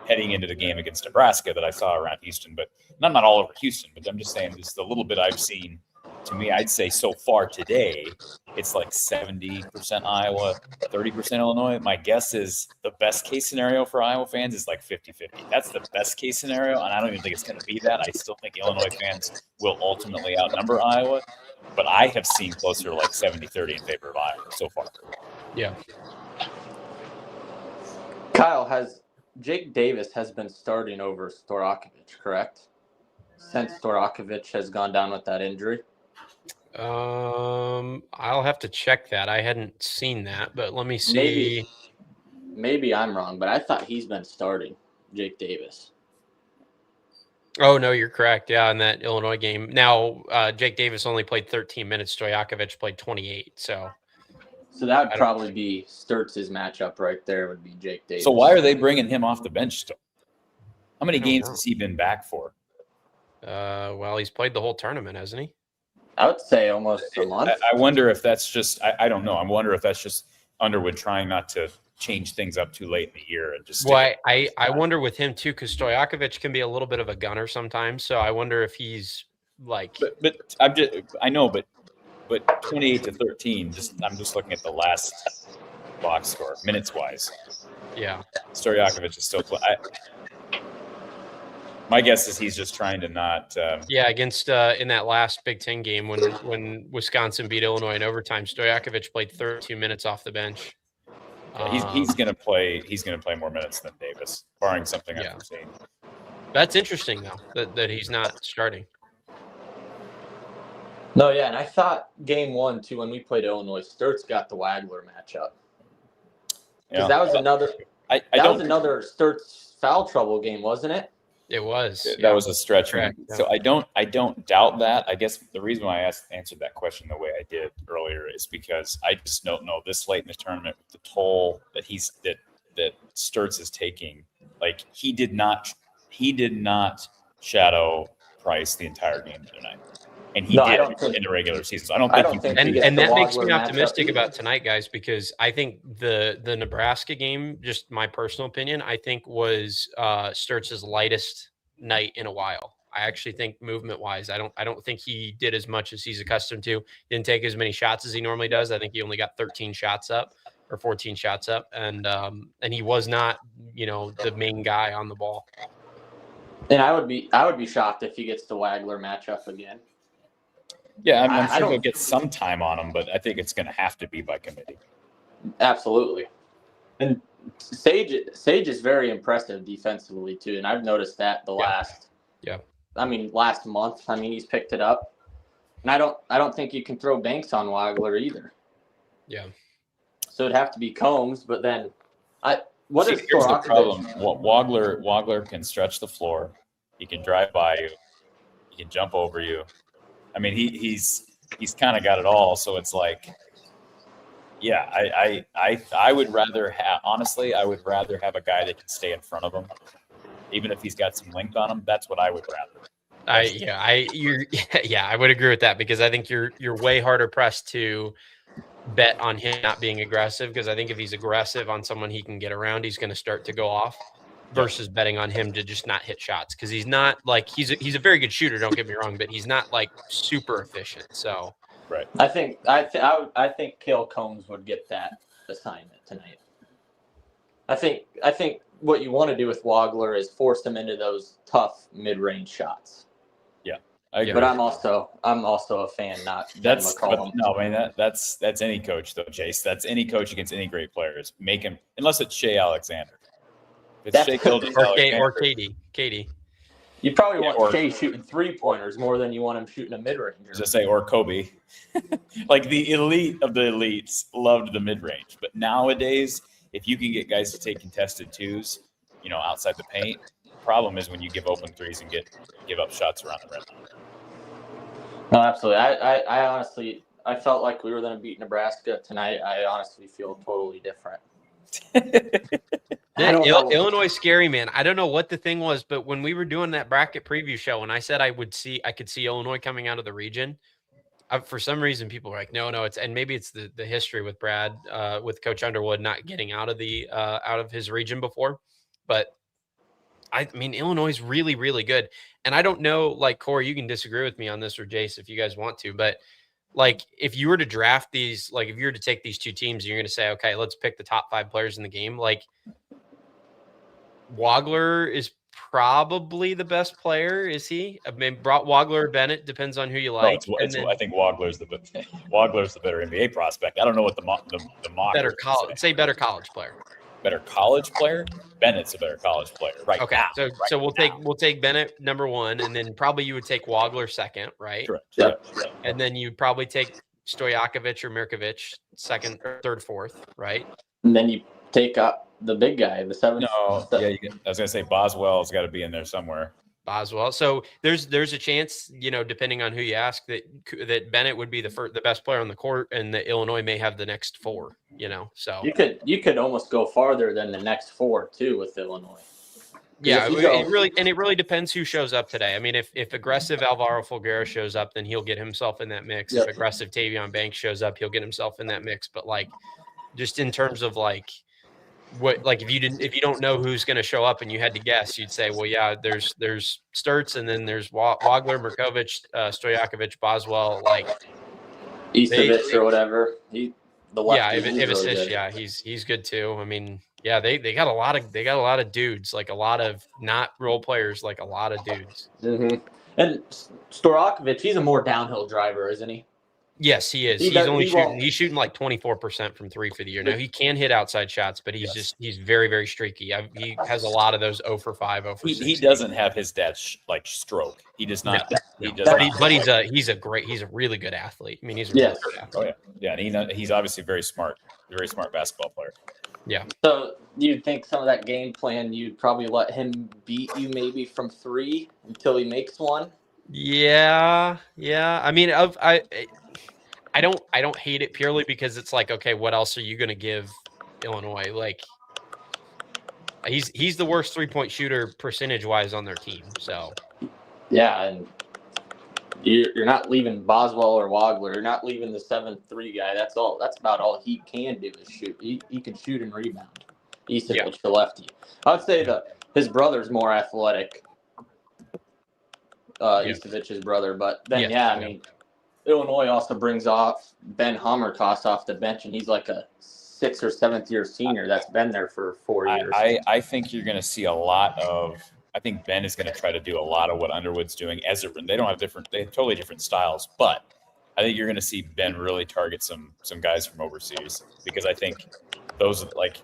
heading into the game against Nebraska that I saw around Houston, but I'm not all over Houston. But I'm just saying, just the little bit I've seen. To me, I'd say so far today, it's like 70% Iowa, 30% Illinois. My guess is the best case scenario for Iowa fans is like 50-50. That's the best case scenario, and I don't even think it's going to be that. I still think Illinois fans will ultimately outnumber Iowa, but I have seen closer to like 70-30 in favor of Iowa so far. Yeah. Kyle, Jake Davis has been starting over Storakovich, correct? Since Storakovich has gone down with that injury? I'll have to check that. I hadn't seen that, but let me see. Maybe I'm wrong, but I thought he's been starting, Jake Davis. Oh, no, you're correct. Yeah, in that Illinois game. Now, Jake Davis only played 13 minutes. Stojakovic played 28. So that would probably be Sturts' matchup right there would be Jake Davis. So why are they bringing him off the bench still? How many games has he been back for? Well, he's played the whole tournament, hasn't he? I would say almost a month. I wonder if that's just I don't know. I wonder if that's just Underwood trying not to change things up too late in the year and just. Well, I wonder with him too, because Stojakovic can be a little bit of a gunner sometimes. So I wonder if he's like. But I know, but 28-13. I'm just looking at the last box score minutes wise. Yeah, Stojakovic is still playing. My guess is he's just trying to not. Against in that last Big Ten game when Wisconsin beat Illinois in overtime, Stojakovic played 32 minutes off the bench. He's going to play. He's going to play more minutes than Davis, barring something unforeseen. That's interesting though that he's not starting. No, yeah, and I thought game 1 too when we played Illinois, Sturts got the Wagler matchup because that was another another Sturts foul trouble game, wasn't it? It was. That was a stretch. Correct, So I don't doubt that. I guess the reason why I answered that question the way I did earlier is because I just don't know this late in the tournament with the toll that that Sturts is taking. Like he did not shadow Price the entire game tonight. And he did in the regular season. So I don't think and that makes me optimistic about tonight, guys, because I think the Nebraska game, just my personal opinion, I think was Sturts' lightest night in a while. I actually think movement wise, I don't think he did as much as he's accustomed to. Didn't take as many shots as he normally does. I think he only got 13 shots up or 14 shots up, and he was not, the main guy on the ball. And I would be shocked if he gets the Wagler matchup again. Yeah, I'm sure he'll get some time on him, but I think it's going to have to be by committee. Absolutely. And Sage is very impressive defensively too, and I've noticed that last month. I mean, he's picked it up, and I don't think you can throw Banks on Wagler either. Yeah. So it'd have to be Combs, but then here's the problem. Wagler can stretch the floor. He can drive by you. He can jump over you. I mean, he's kind of got it all. So it's like, yeah, I would rather have, honestly, I would rather have a guy that can stay in front of him, even if he's got some length on him. That's what I would rather. I would agree with that, because I think you're way harder pressed to bet on him not being aggressive, because I think if he's aggressive on someone he can get around, he's going to start to go off, versus betting on him to just not hit shots, because he's not like he's a very good shooter, don't get me wrong, but he's not like super efficient. So right, I think Cale Combs would get that assignment tonight. I think what you want to do with Wagler is force him into those tough mid-range shots. Yeah, I agree. But I'm also a fan. That's any coach though, Chase. That's any coach against any great players. Make him, unless it's Shea Alexander. It's Shea or Katie. You probably want Shea shooting 3-pointers more than you want him shooting a mid-ranger. Just say, or Kobe. Like the elite of the elites loved the mid-range. But nowadays, if you can get guys to take contested twos, outside the paint, the problem is when you give open threes and give up shots around the rim. No, absolutely. I honestly, I felt like we were going to beat Nebraska tonight. I honestly feel totally different. Illinois is scary, man. I don't know what the thing was, but when we were doing that bracket preview show, and I said I could see Illinois coming out of the region, for some reason people were like, no, it's, and maybe it's the history with Brad, with Coach Underwood not getting out of his region before, but I mean, Illinois is really, really good. And I don't know, like, Corey, you can disagree with me on this, or Jace, if you guys want to, but like, if you were to draft these, like, if you were to take these two teams, you're going to say, okay, let's pick the top 5 players in the game. Like, Wagler is probably the best player. Is he? I mean, Wagler or Bennett, depends on who you like. I think Wagler's the better NBA prospect. I don't know what the mock better college. Say better college player. Better college player. Bennett's a better college player, right? Okay, now, so we'll take Bennett number 1, and then probably you would take Wagler second, right? Correct. Yeah. And then you'd probably take Stojakovic or Mirkovic second, third, fourth, right? And then you take up the big guy, the 7th. No, yeah, I was gonna say Boswell's got to be in there somewhere. Boswell. So there's a chance, depending on who you ask, that Bennett would be the best player on the court, and that Illinois may have the next 4. So you could almost go farther than the next 4 too with Illinois. Yeah, it really depends who shows up today. I mean, if aggressive Alvaro Folguera shows up, then he'll get himself in that mix. Yep. If aggressive Tavion Banks shows up, he'll get himself in that mix. But like, just in terms of like, what, like, if you don't know who's going to show up and you had to guess, you'd say, well, yeah, there's Sturts, and then there's Wagler, Mirkovic, Stojakovic, Boswell, like Isevich or whatever. Ivasic, yeah, he's good too. I mean, yeah, they got a lot of dudes, like a lot of not role players, like a lot of dudes. Mm-hmm. And Stojakovic, he's a more downhill driver, isn't he? Yes, he is. He's shooting like 24% from 3 for the year. Now he can hit outside shots, but he's very, very streaky. He has a lot of those 0 for 5, 0 for 6. He doesn't have his dad's stroke. He does not. No. He does not. But he's a really good athlete. I mean, he's a really good athlete. Oh yeah, and he's obviously very smart basketball player. Yeah. So you'd think some of that game plan, you'd probably let him beat you maybe from 3 until he makes one. Yeah. I mean, I don't hate it purely because it's like, okay, what else are you going to give Illinois? Like, he's the worst 3-point shooter percentage-wise on their team. So, yeah, and you're not leaving Boswell or Wagler. You're not leaving the 7-3 guy. That's about all he can do is shoot. He can shoot and rebound. Eastovich, the lefty. I would say that his brother's more athletic. Eastovich's brother, but then I mean. Illinois also brings off Ben Hammerkoss off the bench, and he's like a 6th or 7th year senior that's been there for 4 years. I think you're going to see a lot of. I think Ben is going to try to do a lot of what Underwood's doing. They don't have they have totally different styles, but I think you're going to see Ben really target some guys from overseas because I think those like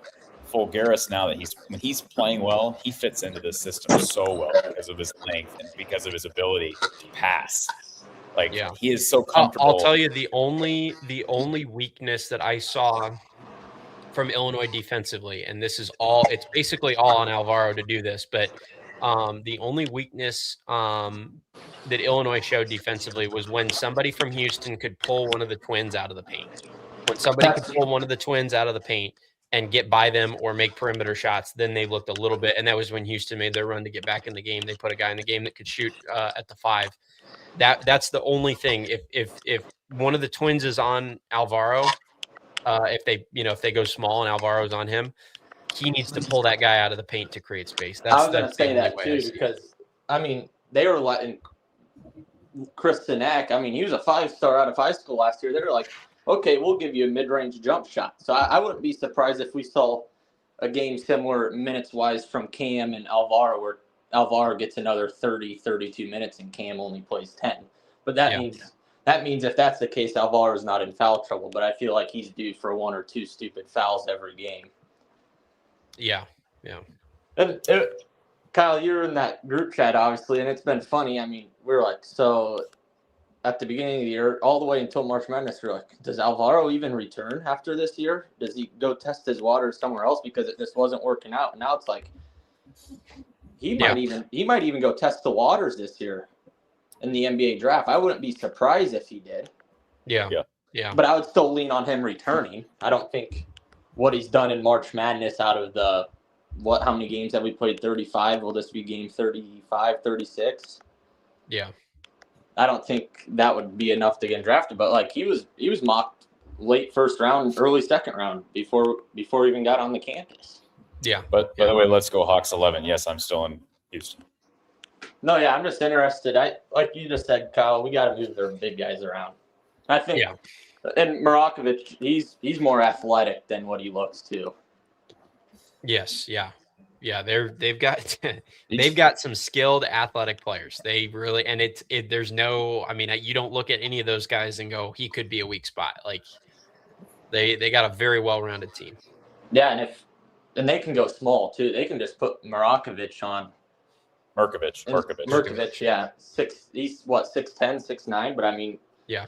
Fulgaris now that when he's playing well, he fits into this system so well because of his length and because of his ability to pass. He is so comfortable. I'll tell you the only weakness that I saw from Illinois defensively, and it's basically all on Alvaro to do this, but the only weakness that Illinois showed defensively was when somebody from Houston could pull one of the twins out of the paint. When somebody could pull one of the twins out of the paint and get by them or make perimeter shots, then they looked a little bit, and that was when Houston made their run to get back in the game. They put a guy in the game that could shoot at the 5. That's the only thing. If one of the twins is on Alvaro, if they go small and Alvaro's on him, he needs to pull that guy out of the paint to create space. I was going to say that too because I mean they were letting Chris Sinek. I mean he was a 5-star out of high school last year. They were like, okay, we'll give you a mid-range jump shot. So I wouldn't be surprised if we saw a game similar minutes wise from Cam and Alvaro where Alvaro gets another 30, 32 minutes and Cam only plays 10. But that means if that's the case, Alvaro's not in foul trouble. But I feel like he's due for 1 or 2 stupid fouls every game. Yeah. And Kyle, you're in that group chat, obviously, and it's been funny. I mean, we're like, so at the beginning of the year, all the way until March Madness, we're like, does Alvaro even return after this year? Does he go test his waters somewhere else because it just wasn't working out? And now it's like he might even go test the waters this year in the NBA draft. I wouldn't be surprised if he did. Yeah. But I would still lean on him returning. I don't think what he's done in March Madness out of the how many games have we played? 35. Will this be game 35, 36? Yeah. I don't think that would be enough to get drafted. But like he was mocked late first round, early second round before he even got on the campus. Yeah. But by the way, let's go Hawks 11. Yes, I'm still in Houston. No, yeah, I'm just interested. Like you just said, Kyle, we got to move their big guys around. I think. Yeah. And Marakovic, he's more athletic than what he looks too. Yes, yeah. They've got some skilled athletic players. They really, and there's no, I mean, you don't look at any of those guys and go, he could be a weak spot. Like they got a very well-rounded team. Yeah, and they can go small too. They can just put Marakovic on. Merkovich, yeah. He's 6'10", 6'9", but I mean, yeah,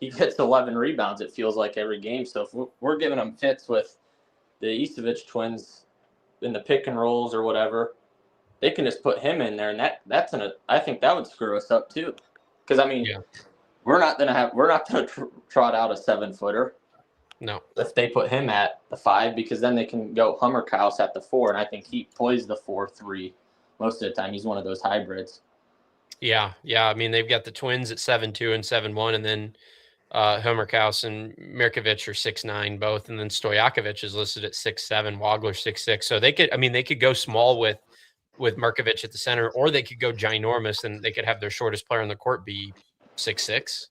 he gets 11 rebounds. It feels like every game. So if we're giving him fits with the Eastovich twins in the pick and rolls or whatever, they can just put him in there, and I think that would screw us up too. Because I mean, we're not gonna trot out a 7-footer. No, if they put him at the 5, because then they can go Hummerkaus at the 4, and I think he plays the 4-3 most of the time. He's one of those hybrids. Yeah. I mean, they've got the twins at 7'2" and 7'1", and then Hummerkaus and Mirkovic are 6'9" both, and then Stojakovic is listed at 6'7", Wagler 6'6". So they could go small with Mirkovic at the center, or they could go ginormous and they could have their shortest player on the court be 6'6".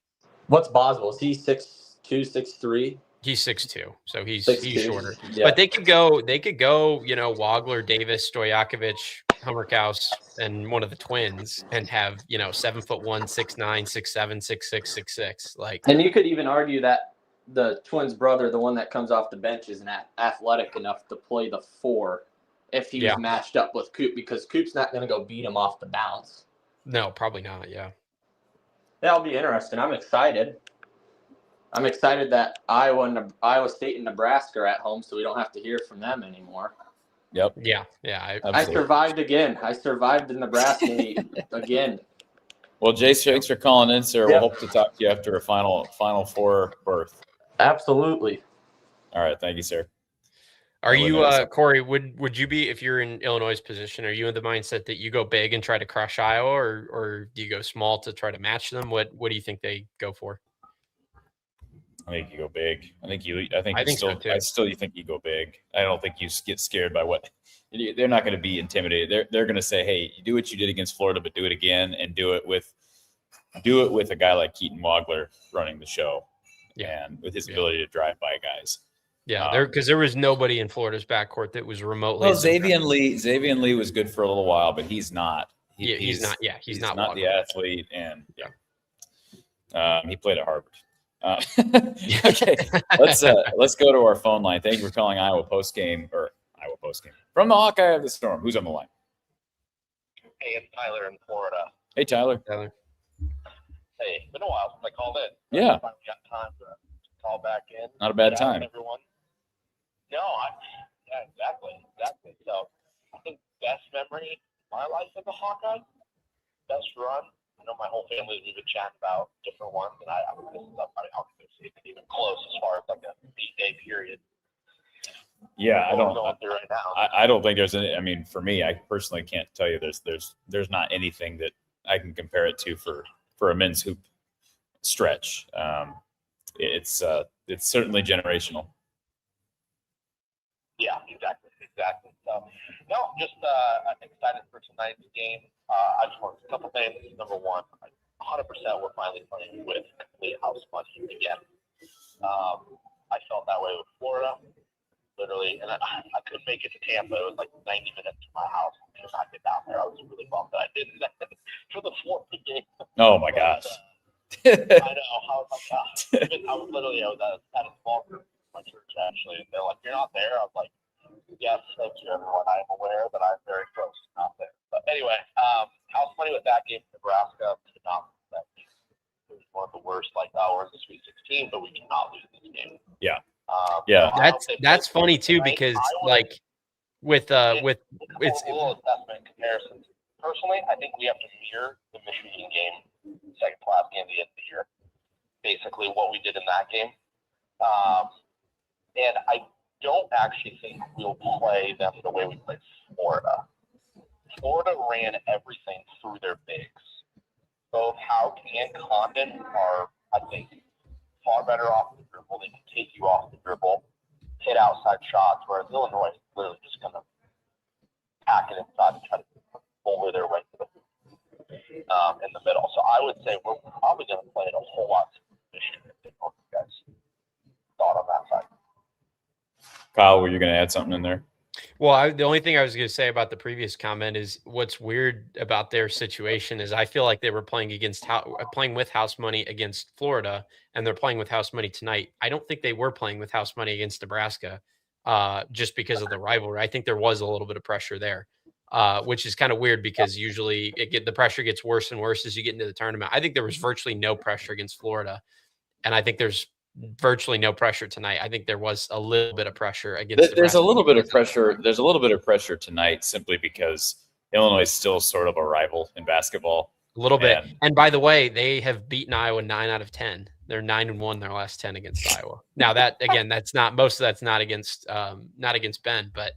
What's Boswell? Is he 6'2", 6'3"? He's 6'2", so he's 6'2". shorter. Yeah. But they could go, Wagler, Davis, Stojakovic, Hummerkaus and one of the twins and have 7'1", 6'9", 6'7", 6'6", 6'6". Like, and you could even argue that the twins' brother, the one that comes off the bench, isn't athletic enough to play the 4 if he was matched up with Coop, because Coop's not going to go beat him off the bounce. No, probably not. Yeah. That'll be interesting. I'm excited. I'm excited that Iowa State and Nebraska are at home, so we don't have to hear from them anymore. Yep. Yeah. I survived again. I survived the Nebraska again. Well, Jace, thanks for calling in, sir. We'll hope to talk to you after a Final Four berth. Absolutely. All right. Thank you, sir. Are you, Corey, would you be, if you're in Illinois' position, are you in the mindset that you go big and try to crush Iowa, or do you go small to try to match them? What do you think they go for? I think you go big. I still you think you go big. I don't think you get scared by what they're not going to be intimidated. They're going to say, hey, you do what you did against Florida, but do it again, and do it with a guy like Keaton Wagler running the show, and with his ability to drive by guys. Yeah, because there was nobody in Florida's backcourt that was remotely. Well, Xavier Lee was good for a little while, but he's not. He's not the athlete, and he played at Harvard. Okay, let's go to our phone line. Thank you for calling Iowa postgame from the Hawkeye of the Storm. Who's on the line? Hey, it's Tyler in Florida. Hey, Tyler. Hey, it's been a while since I called in. Yeah. I finally got time to call back in. Not a bad time. Everyone. No, exactly. So I think best memory in my life as a Hawkeye, best run. I know my whole family has been chatting about different ones, and this is up. I don't think it's even close as far as like a 8-day period. Yeah, I don't. Going through right now. I don't think there's any. I mean, for me, I personally can't tell you there's not anything that I can compare it to for a men's hoop stretch. It's certainly generational. Yeah, exactly. So, no, just excited for tonight's game. I just want a couple things. Number one, 100% we're finally playing with complete house money again. I felt that way with Florida, literally, and I couldn't make it to Tampa. It was like 90 minutes from my house. I could not get down there. I was really bummed that I didn't for the Florida game. Oh my gosh. I know. I was like, I was at a small group in my church, actually, and they're like, "You're not there?" I was like, "Yes, thank you, everyone. I am aware that I'm very close to not there." But anyway, house money with that game, Nebraska could not lose that game. It was one of the worst. We're in the Sweet 16, but we cannot lose this game. Yeah. That's funny too, because with it's a little assessment comparison. Personally, I think we have to mirror the Michigan game, second class game at the end of the year. Basically, what we did in that game, and I don't actually think we'll play them the way we played Florida. Florida ran everything through their bigs. Both Hawkeyes and Condon are, I think, far better off the dribble. They can take you off the dribble, hit outside shots, whereas Illinois is literally just going to pack it inside and try to boulder their way to the in the middle. So I would say we're probably going to play it a whole lot this year. You guys thought on that side? Kyle, were you going to add something in there? Well, the only thing I was going to say about the previous comment is what's weird about their situation is I feel like they were playing with house money against Florida, and they're playing with house money tonight. I don't think they were playing with house money against Nebraska just because of the rivalry. I think there was a little bit of pressure there, which is kind of weird because usually the pressure gets worse and worse as you get into the tournament. I think there was virtually no pressure against Florida, and I think there's virtually no pressure tonight. I think there was a little bit of pressure against. There's a little bit of pressure. There's a little bit of pressure tonight simply because Illinois is still sort of a rival in basketball. A little bit. And by the way, they have beaten Iowa 9 out of 10. They're 9-1 their last 10 against Iowa. Now that again, that's not against Ben, but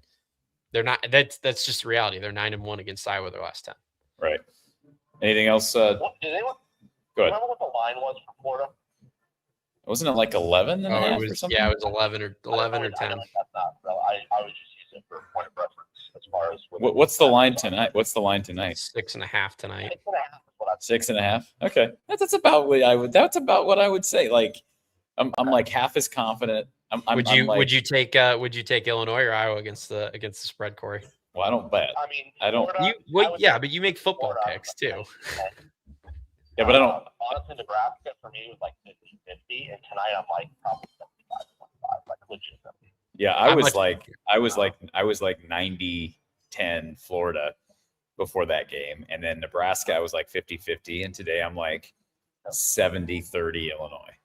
they're not. That's just the reality. They're 9-1 against Iowa their last 10. Right. Anything else? Did anyone go ahead. remember what the line was for Florida? Wasn't it like 11 and a half or something? Yeah, it was 11 or 10. I was just using it for a point of reference as far as what's the line tonight? What's the line tonight? 6.5 tonight. 6.5 is what I'm 6.5. Okay, that's about what I would. That's about what I would say. Like, I'm like half as confident. Would you take Illinois or Iowa against the spread, Corey? Well, I don't bet. I mean, I don't. Florida, But you make football Florida, picks too. Yeah, but I don't. Honestly, Nebraska for me was like 50-50, and tonight I'm like probably 75-25, like legitimately. Yeah, I was like 90-10 Florida before that game, and then Nebraska I was like 50-50, and today I'm like 70-30 Illinois.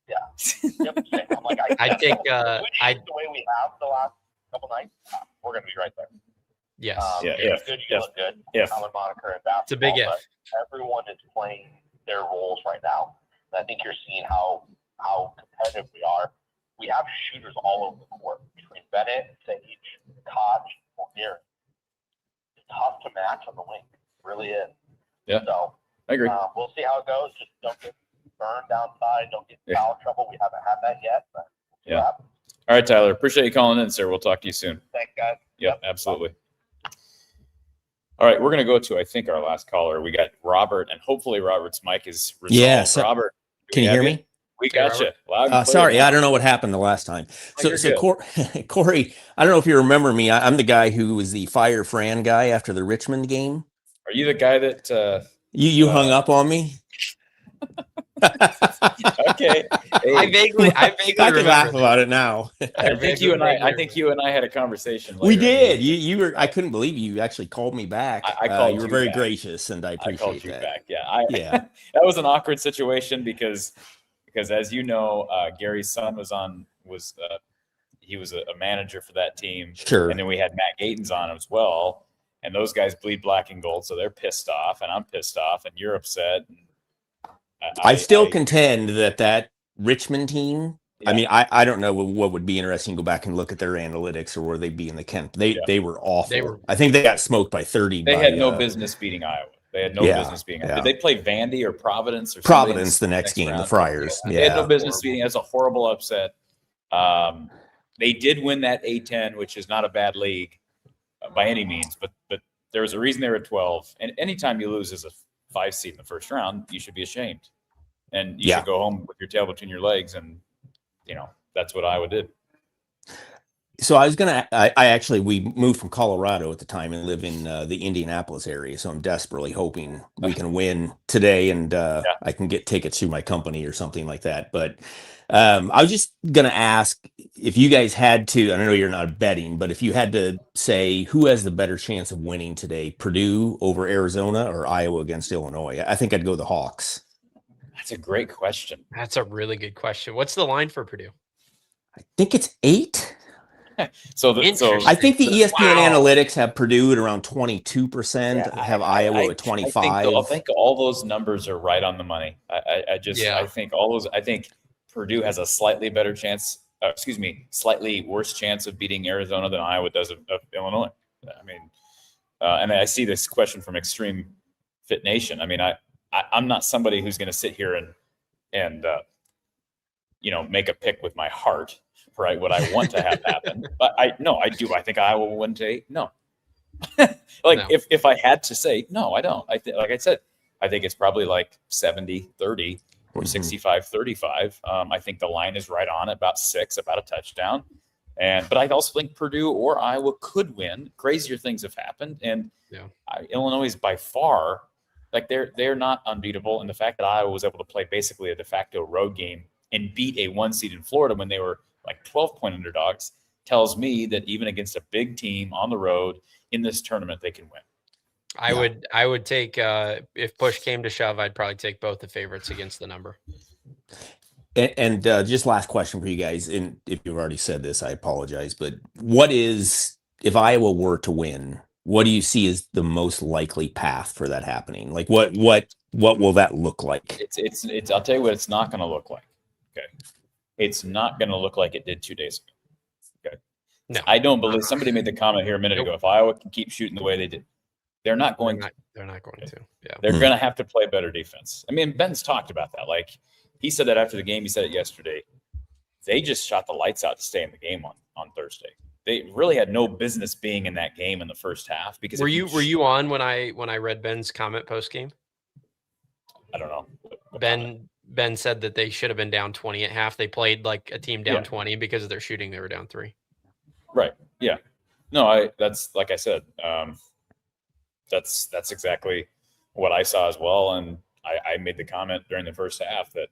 Yep, I'm like, I think the way we have the last couple nights, we're gonna be right there. yes. It's good. You look good. Common moniker in basketball. It's a big if. But everyone is playing their roles right now. And I think you're seeing how competitive we are. We have shooters all over the court between Bennett, Sage, Koch, O'Neary. It's tough to match on the wing. It really is. Yeah. So I agree. We'll see how it goes. Just don't get burned downside. Don't get in foul trouble. We haven't had that yet. But we'll see what happens. All right, Tyler. Appreciate you calling in, sir. We'll talk to you soon. Thanks, guys. Yep, absolutely. All right, we're going to go to, I think, our last caller. We got Robert, and hopefully Robert's mic is resolved. Yeah, so, Robert, can you hear me? We got you. Sorry, I don't know what happened the last time. So Corey, I don't know if you remember me. I'm the guy who was the Fire Fran guy after the Richmond game. Are you the guy that you hung up on me? Okay. Hey. I vaguely I can laugh about it now. I think you and I had a conversation. We did. You were. I couldn't believe you actually called me back. I called you were very gracious, and I appreciate called you that. back. Yeah. That was an awkward situation because as you know, Gary's son was he was a manager for that team. Sure. And then we had Matt Gatens on as well, and those guys bleed black and gold, so they're pissed off, and I'm pissed off, and you're upset. And I still contend that Richmond team. Yeah. I mean, I don't know what would be interesting. Go back and look at their analytics, or where they'd be in the Kent. They were awful. I think they got smoked by 30. They had no business beating Iowa. They had no business beating. Did they play Vandy or Providence or Providence the next game? Round? The Friars. Yeah. They had no business beating. That's a horrible upset. They did win that A10, which is not a bad league by any means, but there was a reason they were at 12. And anytime you lose as a 5 seed in the first round, you should be ashamed, and you should go home with your tail between your legs. And that's what Iowa did. So we moved from Colorado at the time and live in the Indianapolis area. So I'm desperately hoping we can win today, and I can get tickets to my company or something like that. But I was just going to ask if you guys had to, I know you're not betting, but if you had to say who has the better chance of winning today, Purdue over Arizona or Iowa against Illinois, I think I'd go the Hawks. That's a great question. That's a really good question. What's the line for Purdue? I think it's 8. So I think the ESPN analytics have Purdue at around 22%, have Iowa at 25%. I think all those numbers are right on the money. I think Purdue has a slightly better chance. Slightly worse chance of beating Arizona than Iowa does of Illinois. I mean, and I see this question from Extreme Fit Nation. I mean, I'm not somebody who's going to sit here and make a pick with my heart, right? What I want to have happen. But I do. I think Iowa will win to 8. No. If I had to say, no, I don't. Like I said, I think it's probably like 70-30 or 65-35. I think the line is right on about 6, about a touchdown. But I also think Purdue or Iowa could win. Crazier things have happened. And Illinois is by far, they're not unbeatable. And the fact that Iowa was able to play basically a de facto road game and beat a 1 seed in Florida when they were like 12-point underdogs tells me that even against a big team on the road in this tournament, they can win. I would take, if push came to shove, I'd probably take both the favorites against the number. And just last question for you guys. And if you've already said this, I apologize, but if Iowa were to win, what do you see as the most likely path for that happening? Like what will that look like? It's I'll tell you what it's not going to look like. Okay. It's not going to look like it did 2 days ago. Okay. No. I don't believe somebody made the comment here a minute ago. If Iowa can keep shooting the way they did, they're not going to. They're not going to. Yeah. They're going to have to play better defense. I mean, Ben's talked about that. Like he said that after the game, he said it yesterday. They just shot the lights out to stay in the game on Thursday. They really had no business being in that game in the first half because were you on when I read Ben's comment post game? I don't know. Ben said that they should have been down 20 at half. They played like a team down 20 because of their shooting. They were down 3. Right. Yeah. No, that's like I said, that's exactly what I saw as well. And I made the comment during the first half that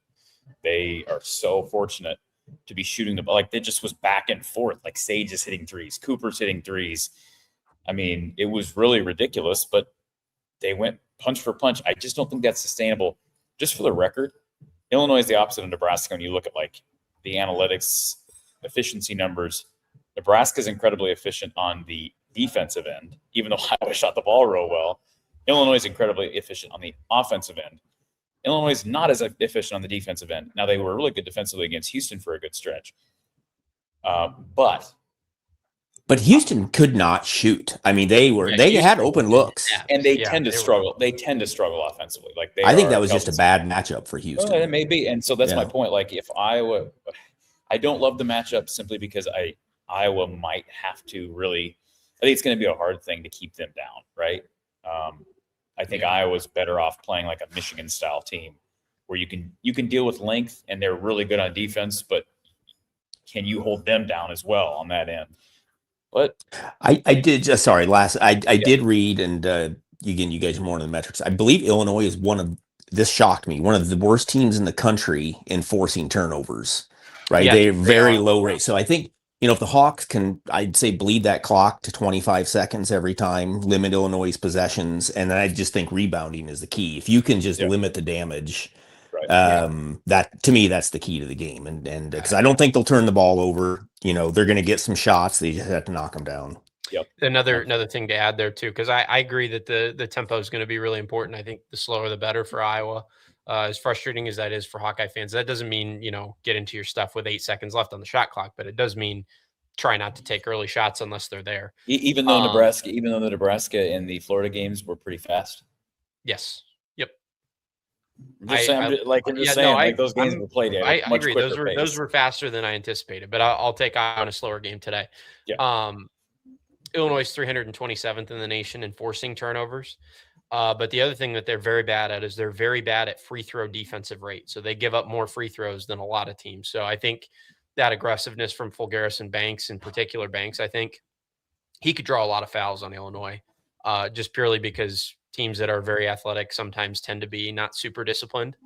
they are so fortunate to be shooting the ball. Like, it just was back and forth. Like, Sage is hitting threes, Cooper's hitting threes. I mean, it was really ridiculous, but they went punch for punch. I just don't think that's sustainable. Just for the record, Illinois is the opposite of Nebraska. When you look at like the analytics efficiency numbers, Nebraska is incredibly efficient on the defensive end, even though Iowa shot the ball real well. Illinois is incredibly efficient on the offensive end. Illinois is not as efficient on the defensive end. Now, they were really good defensively against Houston for a good stretch. But Houston could not shoot. I mean, they had open looks, and they tend to struggle. They tend to struggle offensively. Like, I think that was just a bad matchup for Houston. Well, it may be, and so that's my point. Like, if Iowa, I don't love the matchup simply because Iowa might have to really. I think it's going to be a hard thing to keep them down, right? I think Iowa's better off playing like a Michigan-style team, where you can deal with length, and they're really good on defense, but can you hold them down as well on that end? But I did just did read, and again, you guys are more on the metrics. I believe Illinois is this shocked me, one of the worst teams in the country in forcing turnovers. Right, Yeah, they're very low rate. So I think, if the Hawks can, I'd say, bleed that clock to 25 seconds every time, limit Illinois' possessions, and I just think rebounding is the key. If you can just limit the damage, that, to me, that's the key to the game. And because I don't think they'll turn the ball over. They're going to get some shots. They just have to knock them down. Yep. Another thing to add there too, because I agree that the tempo is going to be really important. I think the slower the better for Iowa. As frustrating as that is for Hawkeye fans, that doesn't mean, get into your stuff with 8 seconds left on the shot clock, but it does mean try not to take early shots unless they're there. Even though the Nebraska and the Florida games were pretty fast. Yes. Yep. Those games were played at I much agree. quicker Those were faster than I anticipated, but I'll take on a slower game today. Yeah. Illinois is 327th in the nation in forcing turnovers. But the other thing that they're very bad at is they're very bad at free throw defensive rate. So they give up more free throws than a lot of teams. So I think that aggressiveness from Fulgaris and Banks, in particular Banks, I think he could draw a lot of fouls on Illinois, just purely because teams that are very athletic sometimes tend to be not super disciplined.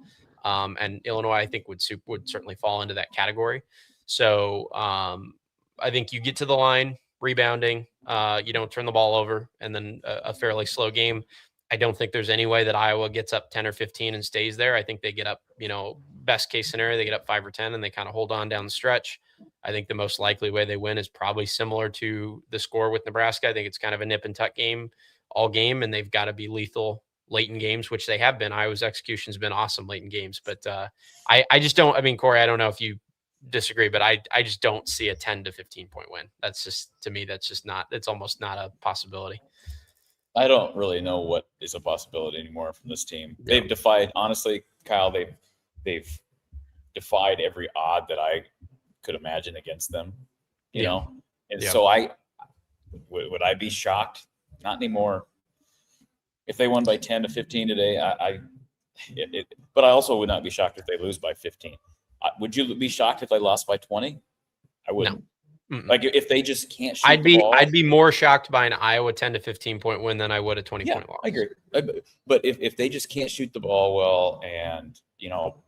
And Illinois, I think, would certainly fall into that category. So I think you get to the line, rebounding, you don't turn the ball over, and then a fairly slow game. I don't think there's any way that Iowa gets up 10 or 15 and stays there. I think they get up, best case scenario, they get up 5 or 10 and they kind of hold on down the stretch. I think the most likely way they win is probably similar to the score with Nebraska. I think it's kind of a nip and tuck game all game, and they've got to be lethal late in games, which they have been. Iowa's execution's been awesome late in games, but I just don't, Corey, I don't know if you disagree, but I just don't see a 10 to 15 point win. That's just, to me, it's almost not a possibility. I don't really know what is a possibility anymore from this team. They've defied, honestly, Kyle, they've defied every odd that I could imagine against them, you know? And so would I be shocked? Not anymore. If they won by 10 to 15 today, but I also would not be shocked if they lose by 15. Would you be shocked if they lost by 20? I wouldn't. No. Like, if they just can't shoot I'd be more shocked by an Iowa 10 to 15 point win than I would a 20 point loss. I agree. But if they just can't shoot the ball well, and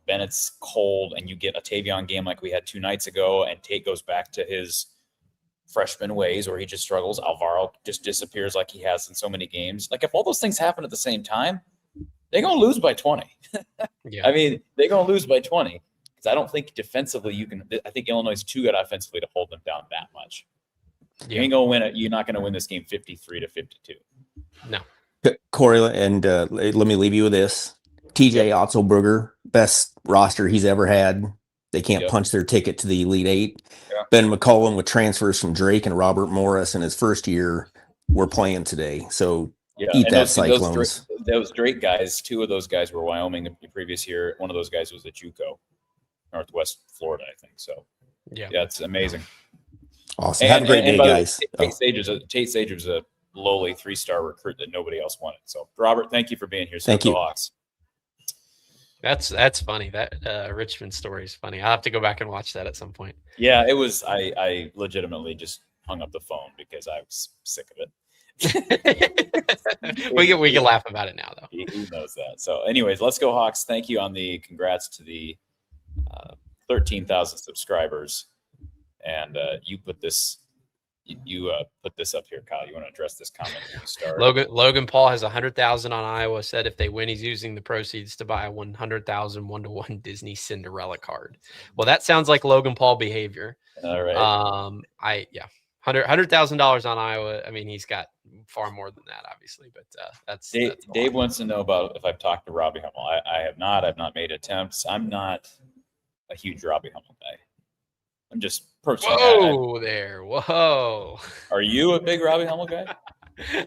Bennett's cold, and you get a Tavion game like we had 2 nights ago, and Tate goes back to his freshman ways where he just struggles, Alvaro just disappears like he has in so many games. Like, if all those things happen at the same time, they're gonna lose by 20. I mean, they're gonna lose by 20. I don't think defensively you can. I think Illinois is too good offensively to hold them down that much. You ain't gonna win it. You're not gonna win this game 53 to 52. No. Corey, and let me leave you with this: TJ Otzelberger, best roster he's ever had. They can't punch their ticket to the Elite Eight. Yeah. Ben McCollum with transfers from Drake and Robert Morris in his first year were playing today. So eat that, Cyclones. Those Drake guys, 2 of those guys were Wyoming the previous year. One of those guys was at JUCO. Northwest Florida, I think. So, yeah, it's amazing. Awesome. Have a great day, guys. Tate Sage was a lowly 3-star recruit that nobody else wanted. So, Robert, thank you for being here. Thank you. Hawks. That's funny. That Richmond story is funny. I'll have to go back and watch that at some point. Yeah, it was. I legitimately just hung up the phone because I was sick of it. we can laugh about it now, though. He knows that. So, anyways, let's go Hawks. Thank you on the congrats to the 13,000 subscribers, and you put this. You put this up here, Kyle. You want to address this comment when you start? Logan Paul has 100,000 on Iowa. Said if they win, he's using the proceeds to buy a 100,000 1-to-1 Disney Cinderella card. Well, that sounds like Logan Paul behavior. All right. $100,000 on Iowa. I mean, he's got far more than that, obviously, but that's Dave wants to know about if I've talked to Robbie Hummel. I have not. I've not made attempts. I'm not a huge Robbie Hummel guy. I'm just personally. Whoa. Are you a big Robbie Hummel guy?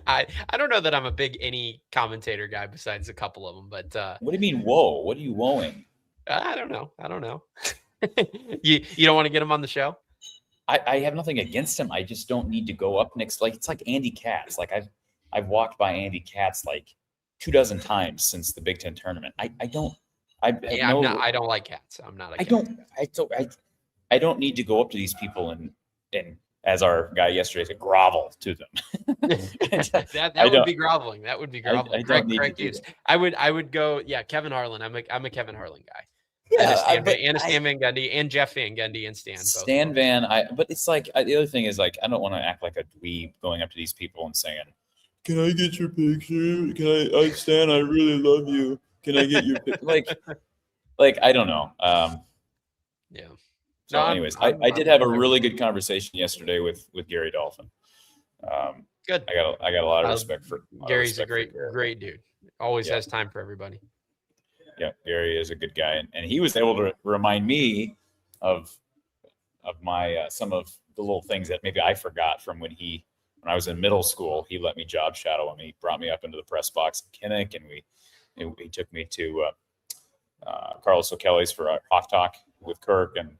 I don't know that I'm a big any commentator guy besides a couple of them, but what do you mean, whoa? What are you whoaing? I don't know. You don't want to get him on the show? I have nothing against him. I just don't need to go up next. Like, it's like Andy Katz. Like I've walked by Andy Katz like 24 times since the Big Ten tournament. I don't like Katz. I'm not. I don't need to go up to these people and as our guy yesterday said, grovel to them. that would be groveling. That would be groveling. Greg Hughes. I would go. Yeah, Kevin Harlan. I'm a Kevin Harlan guy. Yeah, and Stan Van Gundy and Jeff Van Gundy and Stan. But it's like the other thing is like I don't want to act like a dweeb going up to these people and saying, "Can I get your picture? Stan, I really love you. Can I get your picture?" like I don't know. Yeah. So, anyways, I did have a really good conversation yesterday with Gary Dolphin. Good. I got a lot of respect for Gary's a great dude. Always has time for everybody. Yeah, Gary is a good guy, and he was able to remind me of my some of the little things that maybe I forgot from when I was in middle school. He let me job shadow him. He brought me up into the press box in Kinnick, and he took me to Carlos Hawkeyes for a Hawk Talk with Kirk, and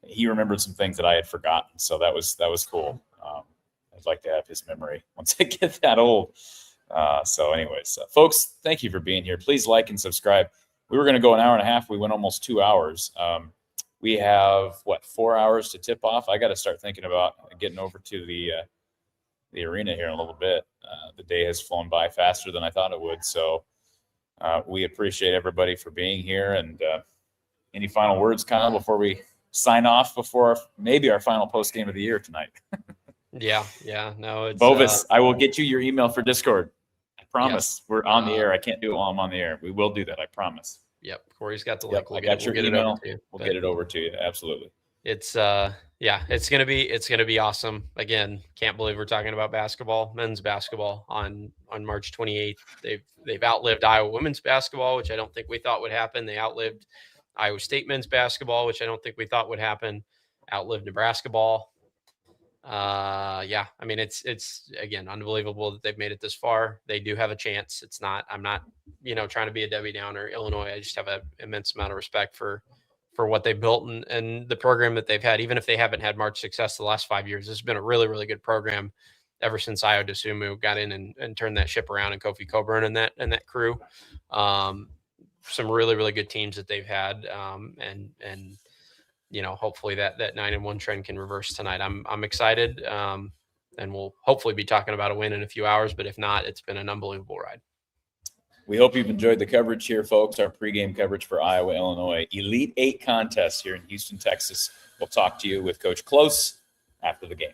he remembered some things that I had forgotten. So that was cool. I'd like to have his memory once I get that old. So anyways, folks, thank you for being here. Please like and subscribe. We were going to go an hour and a half. We went almost 2 hours. We have 4 hours to tip off. I got to start thinking about getting over to the arena here in a little bit. The day has flown by faster than I thought it would. So we appreciate everybody for being here. And any final words, Kyle, before we sign off before maybe our final post game of the year tonight? Yeah. No, it's Bovis. I will get you your email for Discord. I promise. Yes. We're on the air. I can't do it while I'm on the air. We will do that. I promise. Yep. Corey's got the link. I got your email. We'll get it over to you. Absolutely. It's it's gonna be awesome. Again, can't believe we're talking about basketball, men's basketball on March 28th. They've outlived Iowa women's basketball, which I don't think we thought would happen. They outlived Iowa State men's basketball, which I don't think we thought would happen. Outlived Nebraska ball. I mean, it's again unbelievable that they've made it this far. They do have a chance. I'm not trying to be a Debbie Downer. Illinois, I just have an immense amount of respect for what they built and the program that they've had. Even if they haven't had much success the last 5 years, this has been a really, really good program ever since Io DeSumo got in and turned that ship around, and Kofi Coburn and that crew. Some really, really good teams that they've had. And hopefully that 9-1 trend can reverse tonight. I'm excited. And we'll hopefully be talking about a win in a few hours, but if not, it's been an unbelievable ride. We hope you've enjoyed the coverage here, folks. Our pregame coverage for Iowa, Illinois Elite 8 contest here in Houston, Texas. We'll talk to you with Coach Close after the game.